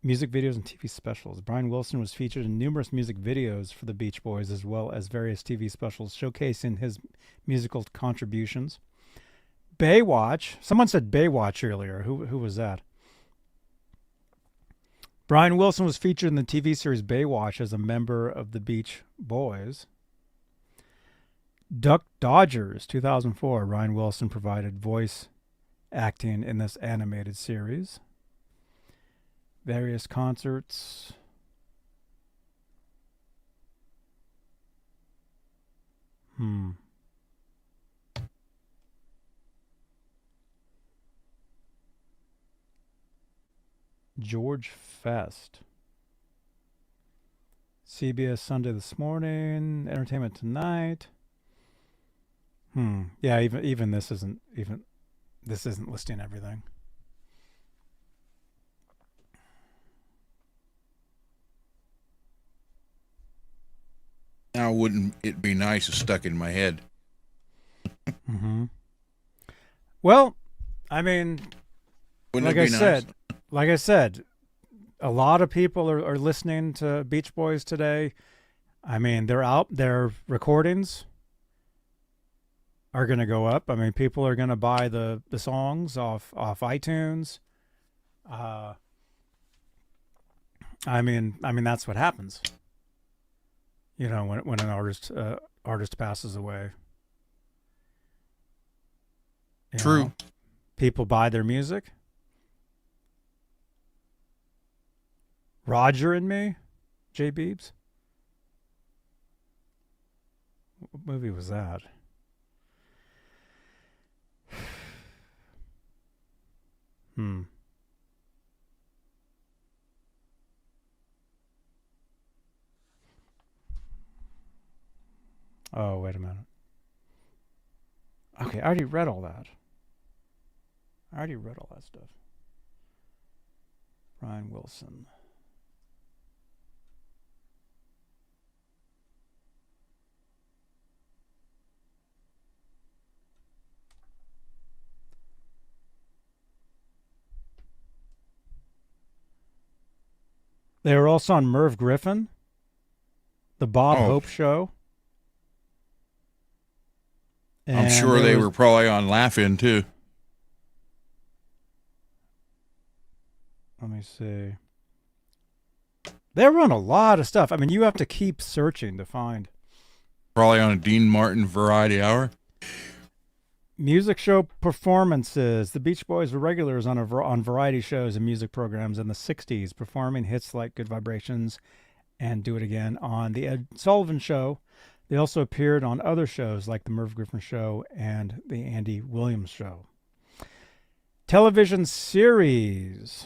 Music videos and TV specials. Brian Wilson was featured in numerous music videos for the Beach Boys, as well as various TV specials showcasing his musical contributions. Baywatch. Someone said Baywatch earlier. Who was that? Brian Wilson was featured in the TV series Baywatch as a member of the Beach Boys. Duck Dodgers, 2004. Brian Wilson provided voice acting in this animated series. Various concerts. George Fest. CBS Sunday This Morning. Entertainment Tonight. Yeah, even this isn't listing everything. Now, wouldn't it be nice if stuck in my head? Well, I mean, Wouldn't like it be I said, a lot of people are listening to Beach Boys today. I mean, they're out. Their recordings are going to go up. I mean, people are going to buy the songs off iTunes. I mean that's what happens. You know, when an artist passes away. True. Know, people buy their music. Roger and Me, J. Beebs. What movie was that? Oh, wait a minute. Okay, I already read all that. Stuff. Brian Wilson. They were also on Merv Griffin, The Bob Hope Show. I'm sure they were probably on Laugh-In, too. Let me see. They were on a lot of stuff. I mean, you have to keep searching to find. Probably on a Dean Martin Variety Hour. Music show performances. The Beach Boys were regulars on variety shows and music programs in the 60s, performing hits like Good Vibrations and Do It Again on The Ed Sullivan Show. They also appeared on other shows like The Merv Griffin Show and The Andy Williams Show. Television series.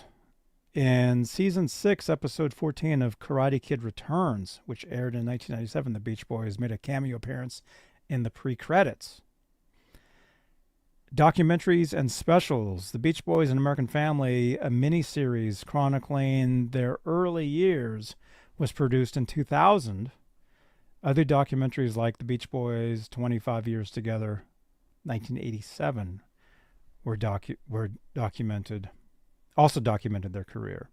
In Season 6, Episode 14 of Karate Kid Returns, which aired in 1997, the Beach Boys made a cameo appearance in the pre-credits. Documentaries and specials. The Beach Boys and American Family, a miniseries chronicling their early years, was produced in 2000. Other documentaries like The Beach Boys, 25 Years Together, 1987, were documented their career.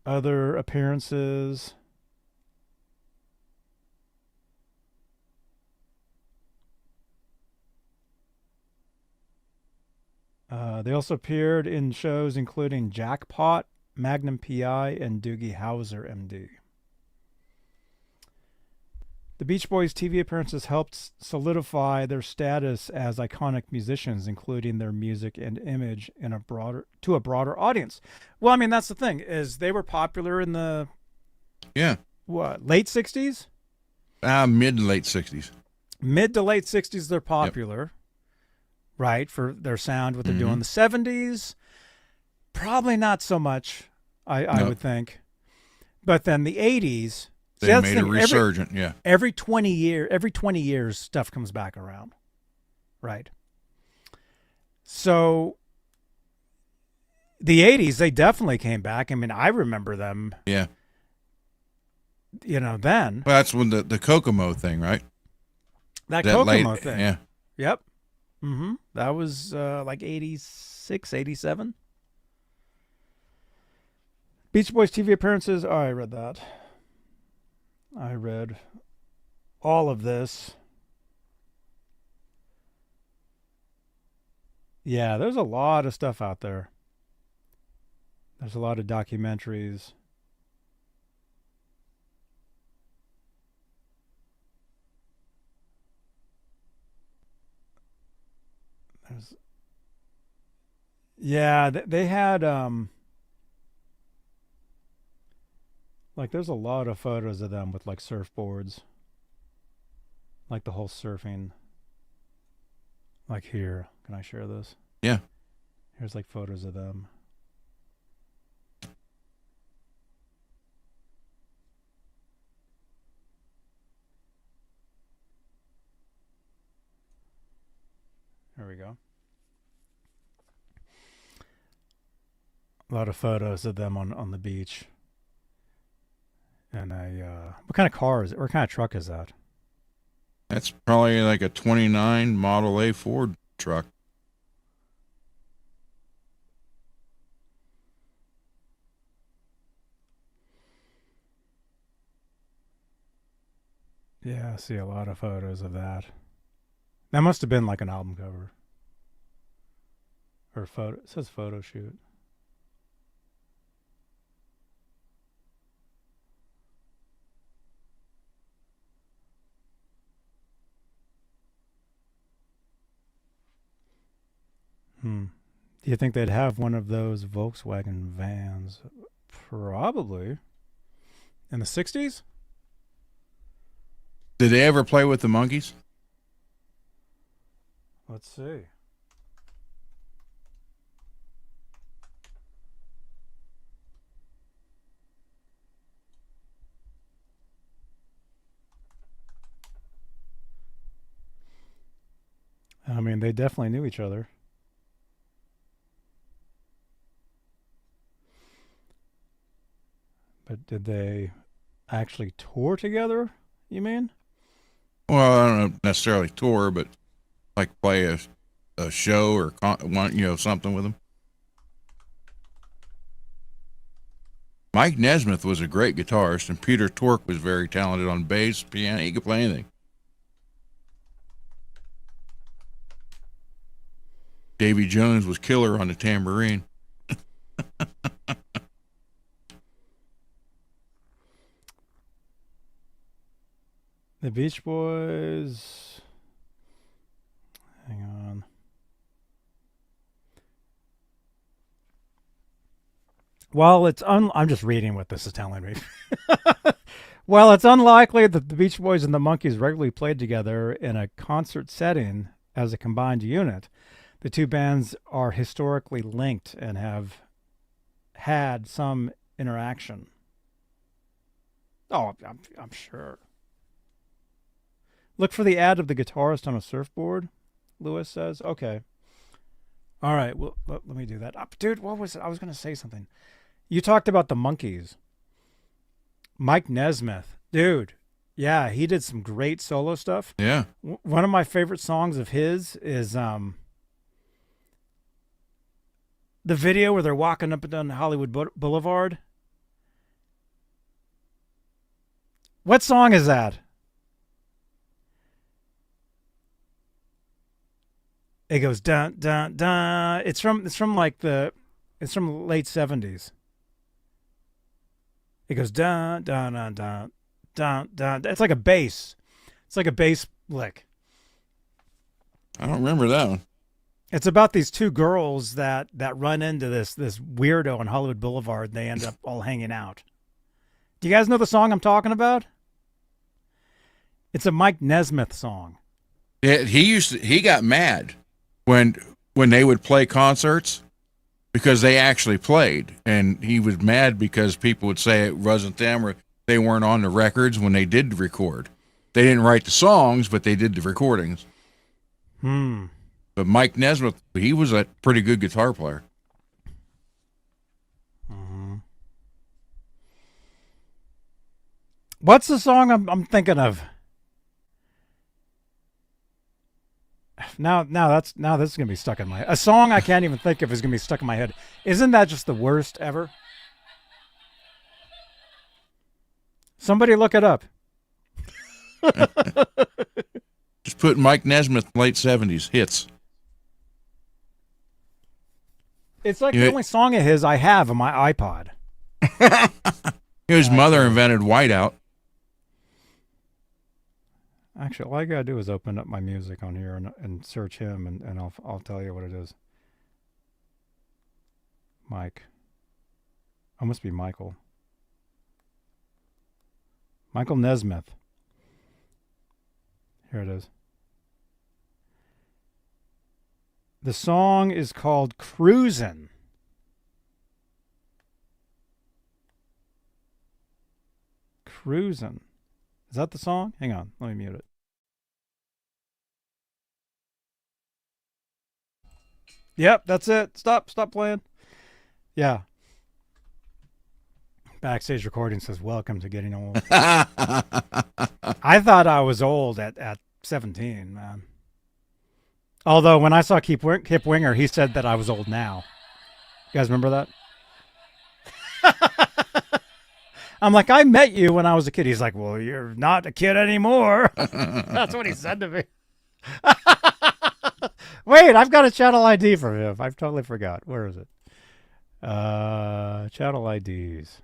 Other appearances. They also appeared in shows including Jackpot Magnum PI, and Doogie Howser, MD. The Beach Boys' TV appearances helped solidify their status as iconic musicians, including their music and image to a broader audience. Well, I mean, that's the thing, is they were popular in the late 60s? Mid to late 60s. Mid to late 60s, they're popular, right, for their sound, what they're doing. The 70s, probably not so much, I would think. But then the 80s, they made a resurgent, Every 20 years, stuff comes back around, right? So the 80s, they definitely came back. I mean, I remember them. Yeah. Then. Well, that's when the Kokomo thing, right? That Kokomo thing. Yeah. Yep. Mm-hmm. That was like 86, 87. Beach Boys TV appearances. Oh, I read that. I read all of this. Yeah, there's a lot of stuff out there. There's a lot of documentaries. They had like there's a lot of photos of them with like surfboards, like the whole surfing. Like here, can I share this? Yeah. Here's like photos of them. There we go. A lot of photos of them on the beach. And what kind of car is it? What kind of truck is that? That's probably like a 29 Model A Ford truck. Yeah, I see a lot of photos of that. That must have been like an album cover. Or photo. It says photo shoot. Do you think they'd have one of those Volkswagen vans? Probably. In the 60s? Did they ever play with the Monkees? Let's see. I mean, they definitely knew each other. But did they actually tour together, you mean? Well, I don't necessarily tour, but like play a show or something with them. Mike Nesmith was a great guitarist, and Peter Tork was very talented on bass, piano. He could play anything. Davy Jones was killer on the tambourine. The Beach Boys. Hang on. While it's I'm just reading what this is telling me. While it's unlikely that the Beach Boys and the Monkees regularly played together in a concert setting as a combined unit, the two bands are historically linked and have had some interaction. Oh, I'm sure. Look for the ad of the guitarist on a surfboard, Lewis says. Okay. All right. Well, let me do that. Dude, what was it? I was going to say something. You talked about the Monkees. Mike Nesmith. Dude. Yeah, he did some great solo stuff. Yeah. One of my favorite songs of his is the video where they're walking up and down Hollywood Boulevard. What song is that? It goes dun dun dun. It's from late 70s. It goes dun dun dun dun dun dun. It's like a bass. It's like a bass lick. I don't remember that one. It's about these two girls that run into this weirdo on Hollywood Boulevard, and they end up all hanging out. Do you guys know the song I'm talking about? It's a Mike Nesmith song. Yeah, he got mad when they would play concerts because they actually played, and he was mad because people would say it wasn't them or they weren't on the records when they did record. They didn't write the songs, but they did the recordings. But Mike Nesmith, he was a pretty good guitar player. What's the song I'm thinking of? Now this is gonna be stuck in my head. A song I can't even think of is gonna be stuck in my head. Isn't that just the worst ever? Somebody look it up. Just put Mike Nesmith late 70s hits. It's like the only song of his I have on my iPod. His mother invented Whiteout. Actually, all I gotta do is open up my music on here and search him, and I'll tell you what it is. Mike. Oh, must be Michael. Michael Nesmith. Here it is. The song is called Cruisin'. Cruisin'. Is that the song? Hang on, let me mute it. Yep, that's it. Stop playing. Yeah. Backstage recording says, "Welcome to getting old." I thought I was old at 17, man. Although when I saw Kip Winger, he said that I was old now. You guys remember that? I'm like, I met you when I was a kid. He's like, well, you're not a kid anymore. That's what he said to me. Wait, I've got a channel ID from him. I totally forgot. Where is it? Channel IDs.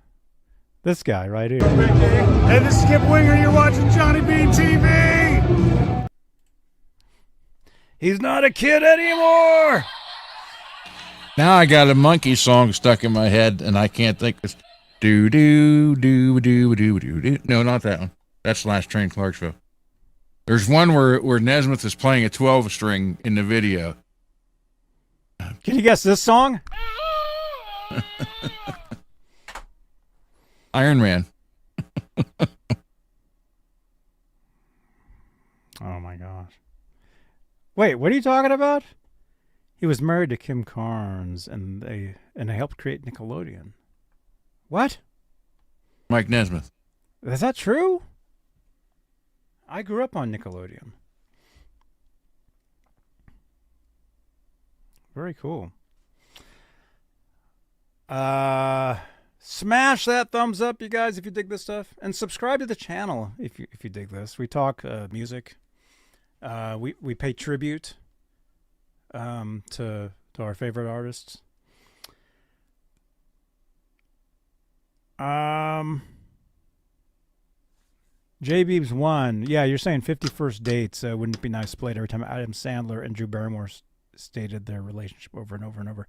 This guy right here. Hey, this is Kip Winger. You're watching Johnny Beane TV. He's not a kid anymore. Now I got a monkey song stuck in my head, and I can't think. It's do do do do do do do. No, not that one. That's Last Train Clarksville. There's one where Nesmith is playing a 12-string in the video. Can you guess this song? Iron Man. Oh my gosh. Wait, what are you talking about? He was married to Kim Carnes, and they helped create Nickelodeon. What? Mike Nesmith. Is that true? I grew up on Nickelodeon. Very cool. Smash that thumbs up, you guys, if you dig this stuff, and subscribe to the channel if you dig this. We talk music. We pay tribute to our favorite artists. J Beebs 1. Yeah, you're saying 51st Dates. Wouldn't it be nice played every time Adam Sandler and Drew Barrymore stated their relationship over and over and over?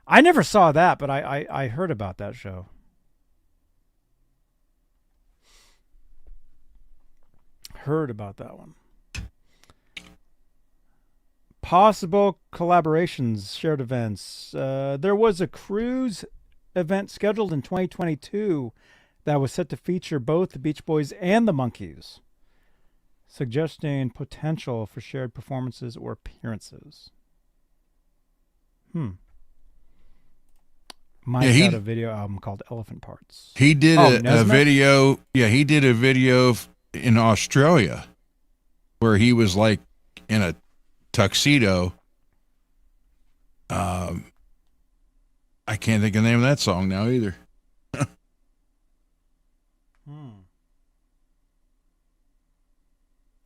I never saw that, but I heard about that show. Heard about that one. Possible collaborations, shared events. There was a cruise event scheduled in 2022 that was set to feature both the Beach Boys and the Monkees, suggesting potential for shared performances or appearances. Mike had a video album called Elephant Parts. He did a video. Yeah, he did a video in Australia where he was like in a tuxedo. I can't think of the name of that song now either.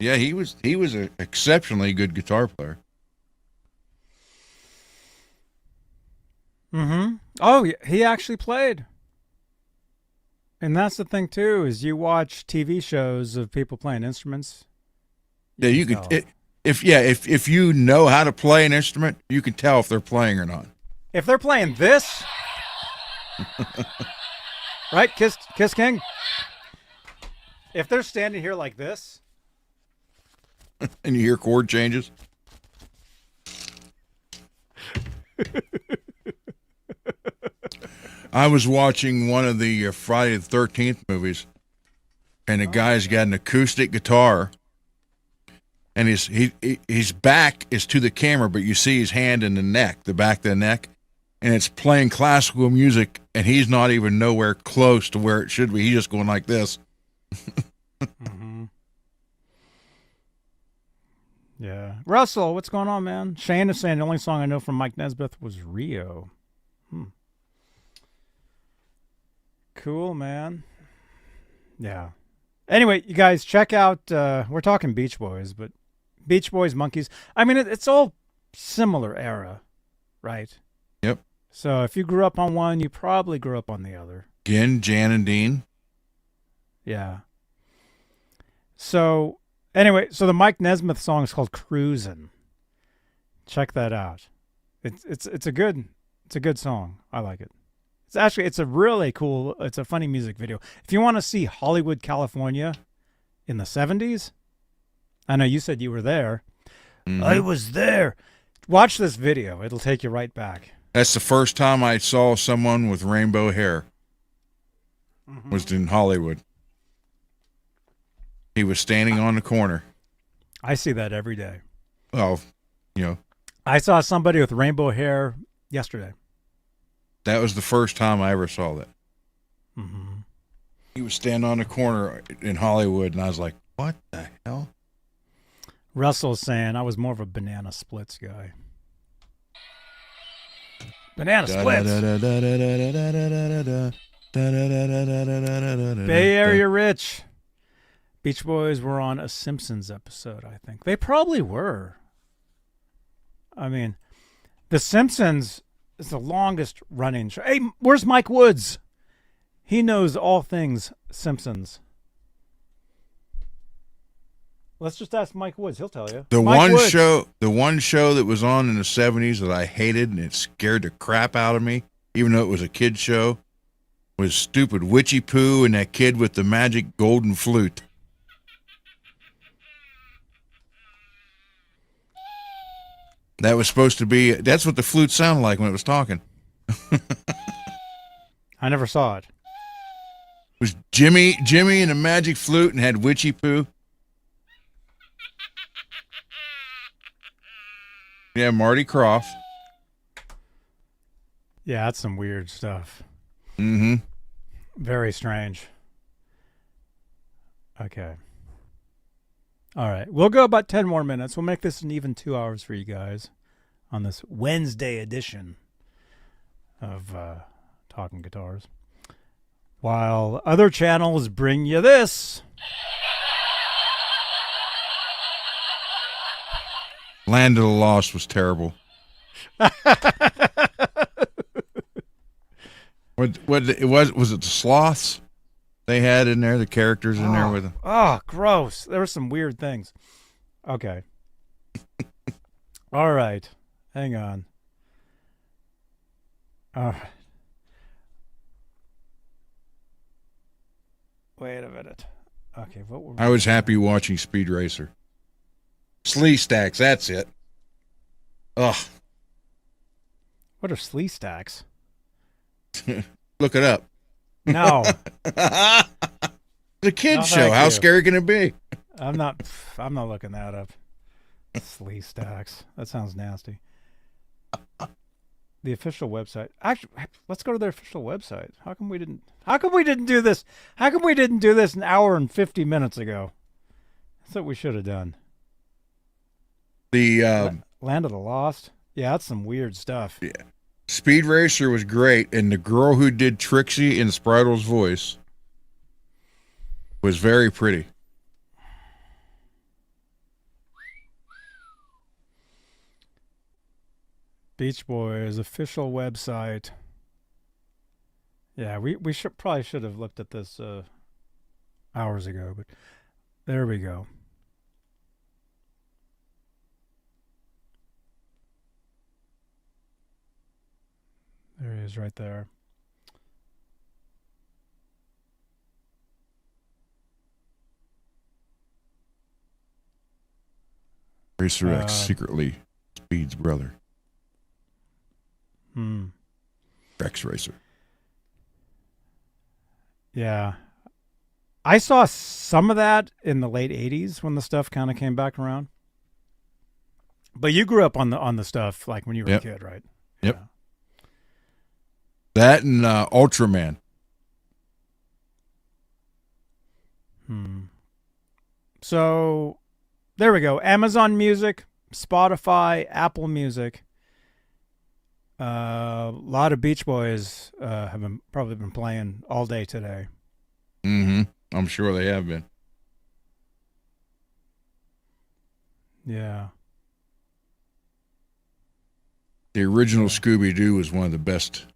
Yeah, he was an exceptionally good guitar player. Oh, he actually played And that's the thing too, is you watch TV shows of people playing instruments. Yeah, you can could if you know how to play an instrument, you can tell if they're playing or not. If they're playing this, right, Kiss King. If they're standing here like this, And you hear chord changes. I was watching one of the Friday the 13th movies, and the guy's got an acoustic guitar, and his back is to the camera, but you see his hand in the neck, the back of the neck, and it's playing classical music, and he's not even nowhere close to where it should be. He's just going like this. Mm-hmm. Yeah. Russell, what's going on, man? Shane is saying the only song I know from Mike Nesmith was Rio. Cool, man. Yeah. Anyway, you guys, check out, we're talking Beach Boys, but Beach Boys, Monkeys. I mean, it's all similar era, right? Yep. So if you grew up on one, you probably grew up on the other. Again, Jan and Dean. Yeah. So anyway, so the Mike Nesmith song is called Cruisin'. Check that out. It's a good song. I like it. It's a really cool, it's a funny music video. If you want to see Hollywood, California in the 70s, I know you said you were there. Mm-hmm. I was there. Watch this video. It'll take you right back. That's the first time I saw someone with rainbow hair. Mm-hmm. Was in Hollywood. He was standing on the corner. I see that every day. Well, I saw somebody with rainbow hair yesterday. that was the first time I ever saw that. Mm-hmm. He was standing on the corner in Hollywood, and I was like, what the hell? Russell's saying I was more of a banana splits guy. Banana splits. Bay Area Rich. Beach Boys were on a Simpsons episode, I think. They probably were. I mean, The Simpsons is the longest running show. Hey, where's Mike Woods? He knows all things Simpsons. Let's just ask Mike Woods. He'll tell you. The Mike one Woods. show that was on in the 70s that I hated and it scared the crap out of me, even though it was a kid show, was stupid Witchy Poo and that kid with the magic golden flute. That was supposed to be, that's what the flute sounded like when it was talking. I never saw it. It was Jimmy and the magic flute and had Witchy Poo. Yeah, Marty Croft. Yeah, that's some weird stuff. Mm-hmm. Very strange. Okay. All right. We'll go about 10 more minutes. We'll make this an even 2 hours for you guys on this Wednesday edition of Talking Guitars. While other channels bring you this. Land of the Lost was terrible. What it was it the sloths they had in there, the characters in there with them? Oh, gross. There were some weird things. Okay. All right. Hang on. All right. Wait a minute. Okay, what were we I was happy watching Speed Racer. Slee Stacks, that's it. Ugh. What are slee stacks? Look it up. No. The kids No, show. thank How you. scary can it be? I'm not looking that up. Slee stacks. That sounds nasty. The official website. Actually, let's go to their official website. How come we didn't do this? How come we didn't do this an hour and 50 minutes ago? That's what we should have done. The Land of the Lost. Yeah, that's some weird stuff. yeah. Speed Racer was great, and the girl who did Trixie in Sprittle's voice was very pretty. Beach Boys official website. Yeah, we should have looked at this hours ago, but there we go. There he is right there. Racer X secretly Speed's brother. X Racer. Yeah. I saw some of that in the late 80s when the stuff kind of came back around. But you grew up on the stuff like when you were a kid, right? Yep. Yeah. That and Ultraman. So there we go. Amazon Music, Spotify, Apple Music. A lot of Beach Boys have probably been playing all day today. I'm sure they have been. Yeah. The original Scooby-Doo was one of the best.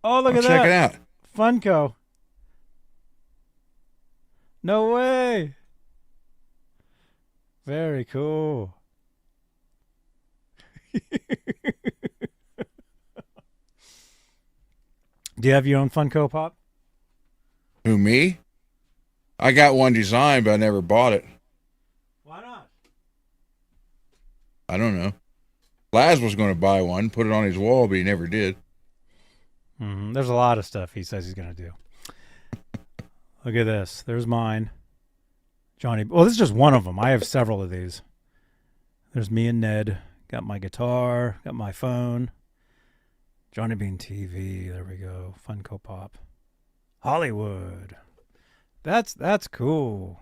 Oh, look at that. Check it out. Funko. No way. Very cool. Do you have your own Funko Pop? Who, me? I got one designed, but I never bought it. Why not? I don't know. Laz was going to buy one, put it on his wall, but he never did. There's a lot of stuff he says he's going to do. Look at this. There's mine. Johnny. Well, this is just one of them. I have several of these. There's me and Ned. Got my guitar. Got my phone. Johnny Beane TV. There we go. Funko Pop. Hollywood. That's cool.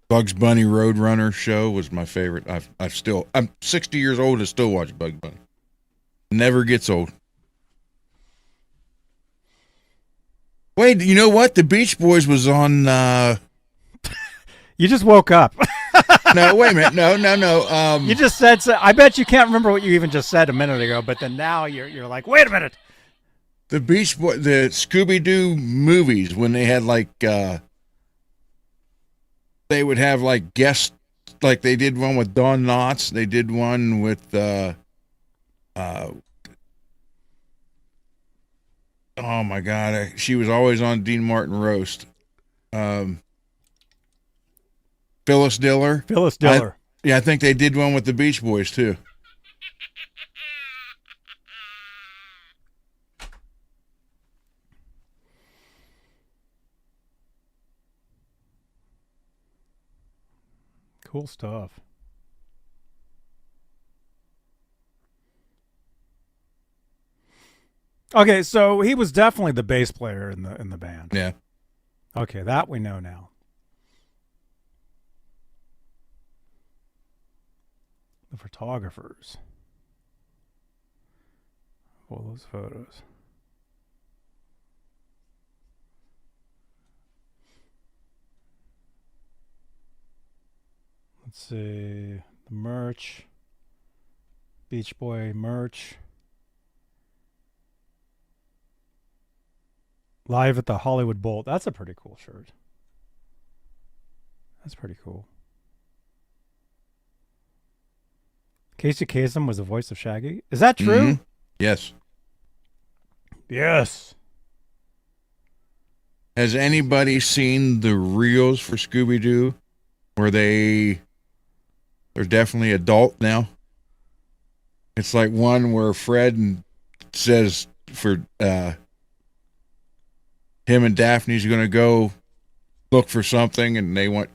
Bugs Bunny Roadrunner show was my favorite. I'm 60 years old and still watch Bugs Bunny. Never gets old. Wait, you know what? The Beach Boys was on. You just woke up. No, wait a minute. No. You just said. I bet you can't remember what you even just said a minute ago. But then now you're like, wait a minute. The Beach Boy, the Scooby-Doo movies, when they had like, they would have like guests, like they did one with Dawn Knotts. They did one with, oh my God, she was always on Dean Martin Roast. Phyllis Diller. Phyllis Diller. I think they did one with the Beach Boys too. Cool stuff. Okay, so he was definitely the bass player in the band. Yeah. Okay, that we know now. The photographers. All those photos. Let's see. The merch. Beach Boy merch. Live at the Hollywood Bowl. That's a pretty cool shirt. That's pretty cool. Casey Kasem was the voice of Shaggy. Is that true? Mm-hmm. Yes. Yes. Has anybody seen the reels for Scooby-Doo where they're definitely adult now? It's like one where Fred says for him and Daphne's going to go look for something, and they want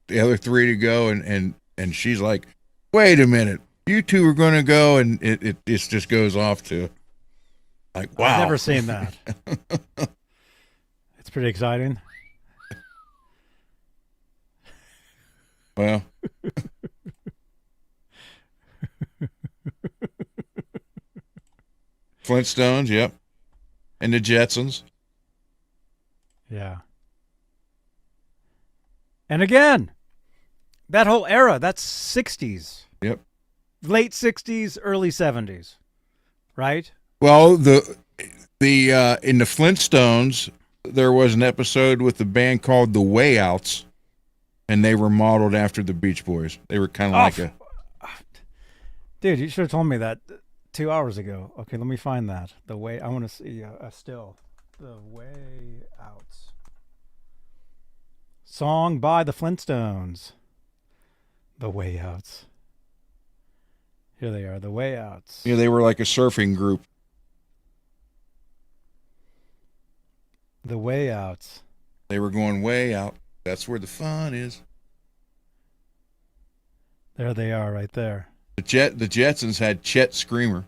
the other three to go, and she's like, wait a minute, you two are going to go, and it just goes off to like, wow. I've never seen that. It's pretty exciting. Well, Flintstones, yep. And the Jetsons. Yeah. And again, That whole era, that's 60s. Yep. Late 60s, early 70s. Right? Well, the in the Flintstones, there was an episode with a band called the Way Outs, and they were modeled after the Beach Boys. They were kind of like a... Dude, you should have told me that 2 hours ago. Okay, let me find that. The Way... I want to see a still. The Way Outs. Song by the Flintstones. The Way Outs. Here they are, the Way Outs. Yeah, they were like a surfing group. The Way Outs. They were going way out. That's where the fun is. There they are, right there. The Jetsons had Chet Screamer.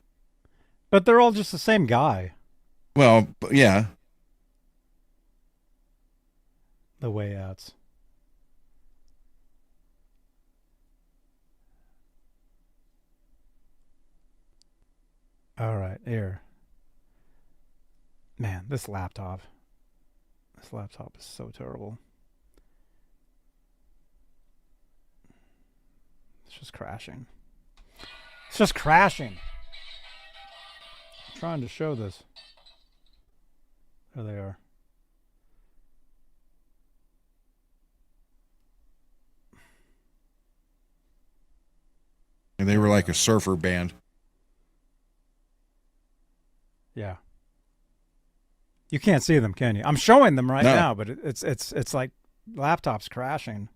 But they're all just the same guy. Well, yeah. The Way Outs. All right, here. Man, this laptop is so terrible. It's just crashing. It's just crashing. I'm trying to show this. There they are. And they were like a surfer band. Yeah. You can't see them, can you? I'm showing them right No. now, but it's like laptop's crashing.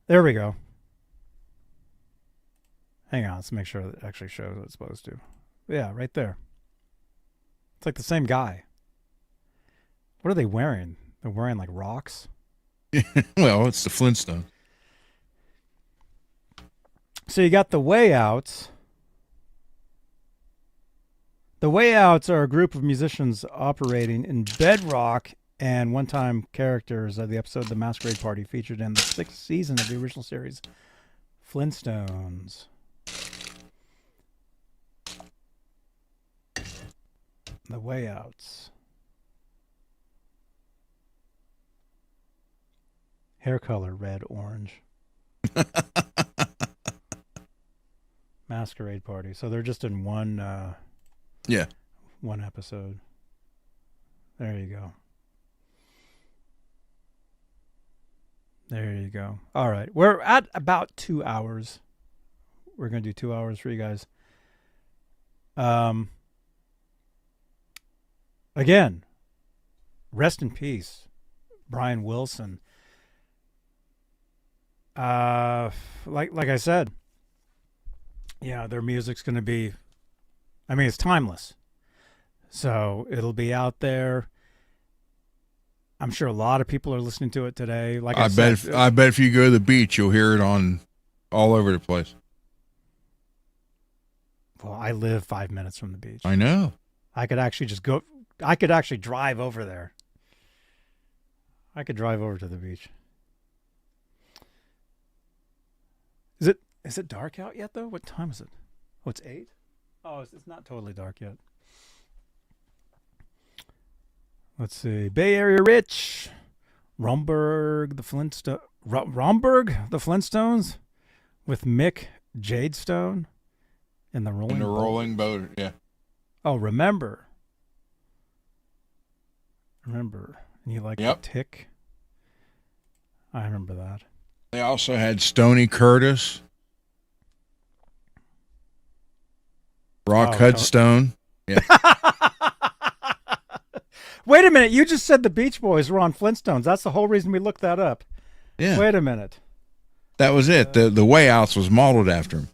There we go. Hang on, let's make sure it actually shows what it's supposed to. Yeah, right there. It's like the same guy. What are they wearing? They're wearing like rocks. Well, it's the Flintstones. So you got the Way Outs. The Way Outs are a group of musicians operating in bedrock and one-time characters of the episode The Masquerade Party featured in the 6th season of the original series, Flintstones. The Way Outs. Hair color, red, orange. Masquerade Party. So they're just in one episode. There you go. There you go. All right. We're at about 2 hours. We're going to do 2 hours for you guys. Again, rest in peace, Brian Wilson. Like I said, yeah, their music's going to be, I mean, it's timeless. So it'll be out there. I'm sure a lot of people are listening to it today. Like I bet said, if you go to the beach, you'll hear it on all over the place. Well, I live 5 minutes from the beach. I know. I could actually just go. I could actually drive over there. I could drive over to the beach. Is it dark out yet though? What time is it? Oh, it's 8. Oh, it's not totally dark yet. Let's see. Bay Area Rich, Romberg the Flintstones with Mick Jadestone in the Rolling Boat. Yeah. Oh, remember. And you like Yep. the Tick? I remember that. They also had Stoney Curtis, Rock Hudstone. Yeah. Wait a minute. You just said the Beach Boys were on Flintstones. That's the whole reason we looked that up. Yeah. Wait a minute. That was it. The Way Outs was modeled after him.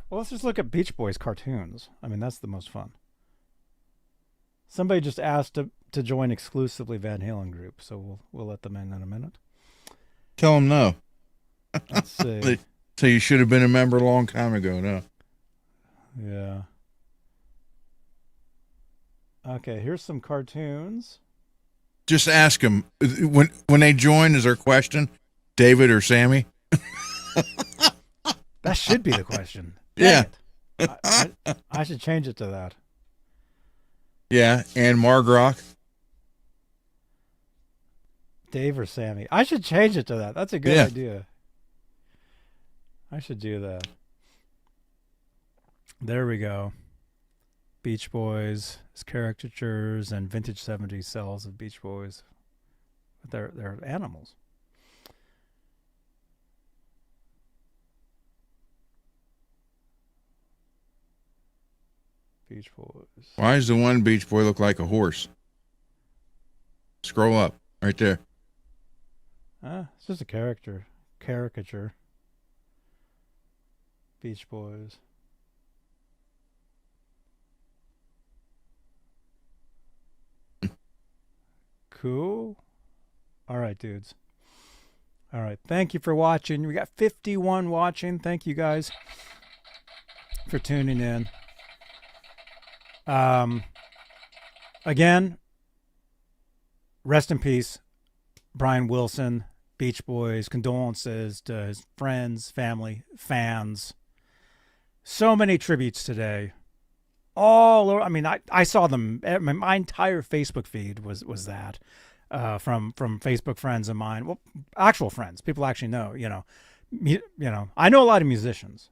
Well, let's just look at Beach Boys cartoons. I mean, that's the most fun. Somebody just asked to join exclusively Van Halen group, so we'll let them in a minute. Tell them no. Let's see. So you should have been a member a long time ago. No. Yeah. Okay, here's some cartoons. Just ask them when they join. Is their question David or Sammy? That should be the question. Yeah. I should change it to that. Yeah, and Margrock. Dave or Sammy. I should change it to that. That's a good idea. I should do that. There we go. Beach Boys, caricatures, and vintage 70s cells of Beach Boys. But they're animals. Beach Boys. Why does the one Beach Boy look like a horse? Scroll up. Right there. It's just a caricature. Beach Boys. Cool. All right, dudes. All right. Thank you for watching. We got 51 watching. Thank you guys for tuning in. Again, rest in peace, Brian Wilson, Beach Boys. Condolences to his friends, family, fans. So many tributes today. All over. I mean, I saw them. My entire Facebook feed was that from Facebook friends of mine. Well, actual friends, people I actually know. You know, I know a lot of musicians,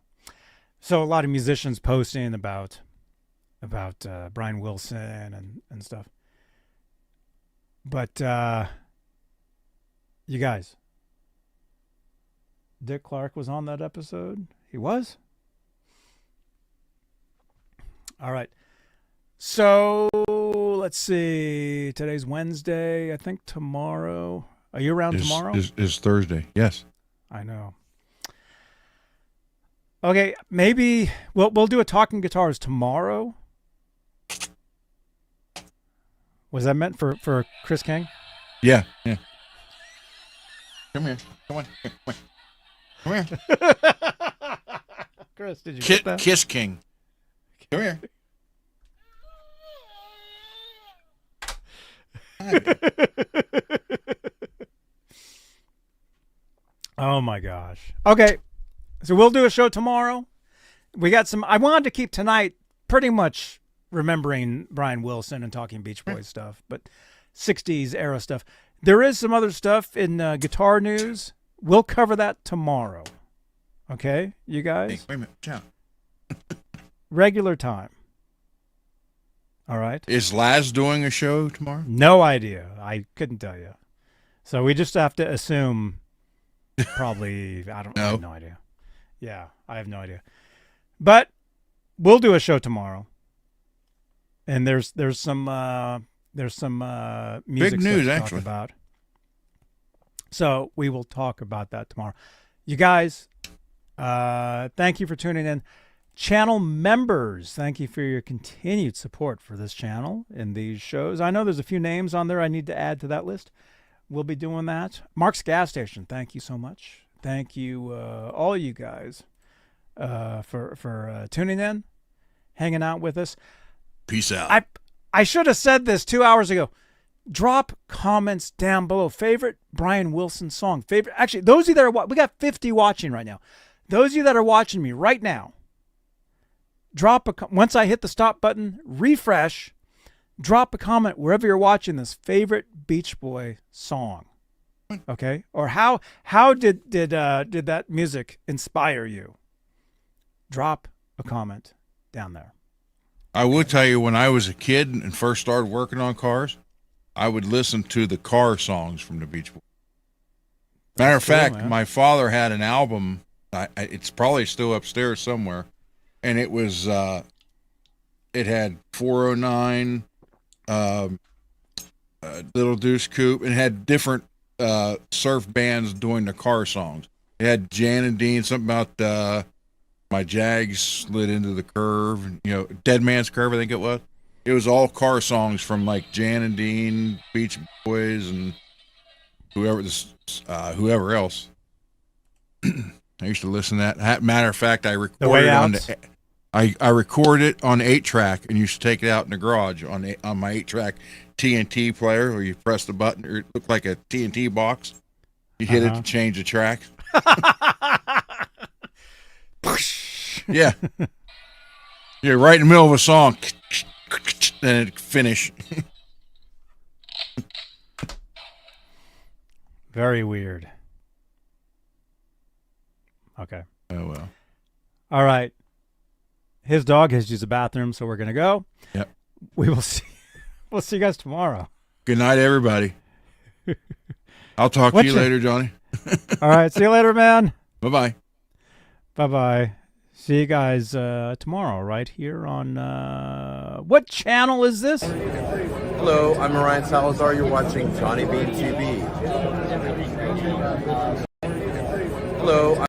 so a lot of musicians posting about Brian Wilson and stuff. But you guys, Dick Clark was on that episode. He was. All right. So let's see. Today's Wednesday. I think tomorrow. Are you around tomorrow? Is Thursday. Yes. I know. Okay, maybe we'll do a Talking Guitars tomorrow. Was that meant for Chris King? Yeah. Come here. Come on. Come here. Chris, did you get that? Kiss King. Come here. Oh my gosh. Okay. So we'll do a show tomorrow. We got some. I wanted to keep tonight pretty much remembering Brian Wilson and talking Beach Boys stuff, but 60s era stuff. There is some other stuff in guitar news. We'll cover that tomorrow. Okay, you guys? Hey, wait a minute. Ciao. Regular time. All right. Is Laz doing a show tomorrow? No idea. I couldn't tell you. So we just have to assume probably, I have no idea. Yeah, I have no idea. But we'll do a show tomorrow. And there's some music big news stuff to actually talk about. So we will talk about that tomorrow. You guys, thank you for tuning in. Channel members, thank you for your continued support for this channel and these shows. I know there's a few names on there I need to add to that list. We'll be doing that. Mark's Gas Station, thank you so much. Thank you, all you guys, for tuning in, hanging out with us. Peace out. I should have said this 2 hours ago. Drop comments down below. Favorite Brian Wilson song. Actually, those of you that are we got 50 watching right now. Those of you that are watching me right now, once I hit the stop button, refresh, drop a comment wherever you're watching this favorite Beach Boy song. Okay? Or how did that music inspire you? Drop a comment down there. I will tell you, when I was a kid and first started working on cars, I would listen to the car songs from the Beach Boys. Matter of fact, man. my father had an album. It's probably still upstairs somewhere, and it was it had 409, Little Deuce Coupe, and it had different surf bands doing the car songs. It had Jan and Dean, something about my Jag slid into the curve, Dead Man's Curve, I think it was. It was all car songs from like Jan and Dean, Beach Boys, and whoever else. I used to listen to that. Matter of fact, I recorded I recorded it on 8-track and used to take it out in the garage on my 8-track TNT player, where you press the button, it looked like a TNT box. You hit it to change the track. Yeah. You're right in the middle of a song, then it finish. Very weird. Okay. Oh, well. All right. His dog has used the bathroom, so we're going to go. Yep. We will see. We'll see you guys tomorrow. Good night, everybody. I'll talk to you later, Johnny. All right. See you later, man. Bye-bye. Bye-bye. See you guys tomorrow right here on... what channel is this? Hello, I'm Ryan Salazar. You're watching Johnny Beane TV. Hello.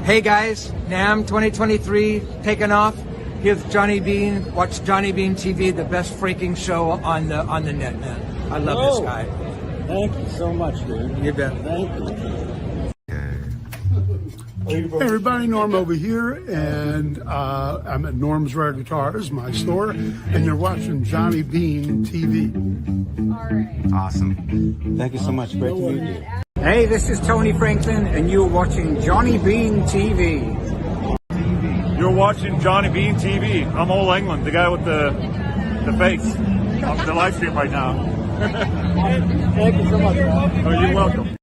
Hey guys, NAMM 2023 taking off. Here's Johnny Beane. Watch Johnny Beane TV, the best freaking show on the net, man. I love this guy. Thank you so much, dude. You bet. Thank you. Hey everybody, Norm over here, and I'm at Norm's Rare Guitars, my store, and you're watching Johnny Beane TV. Awesome. Thank you so much. Great to meet you. Hey, this is Tony Franklin, and you're watching Johnny Beane TV. You're watching Johnny Beane TV. I'm Old England, the guy with the face on the live stream right now. Thank you so much. Oh, you're welcome.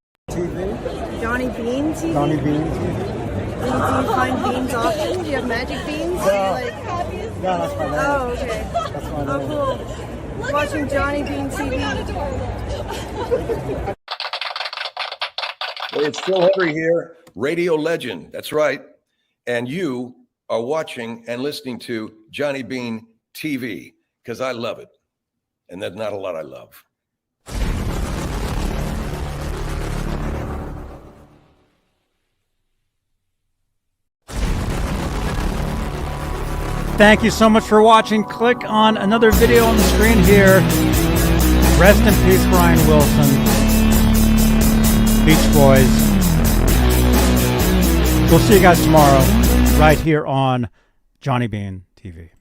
Johnny Beane TV? Johnny Beane TV. Do you find beans often? Do you have magic beans? No, that's my name. Oh, okay. That's my name. Oh, cool. Watching Johnny Beane TV. Hey, it's Phil Henry here, radio legend. That's right. And you are watching and listening to Johnny Beane TV because I love it. And there's not a lot I love. Thank you so much for watching. Click on another video on the screen here. Rest in peace, Brian Wilson. Beach Boys. We'll see you guys tomorrow right here on Johnny Beane TV.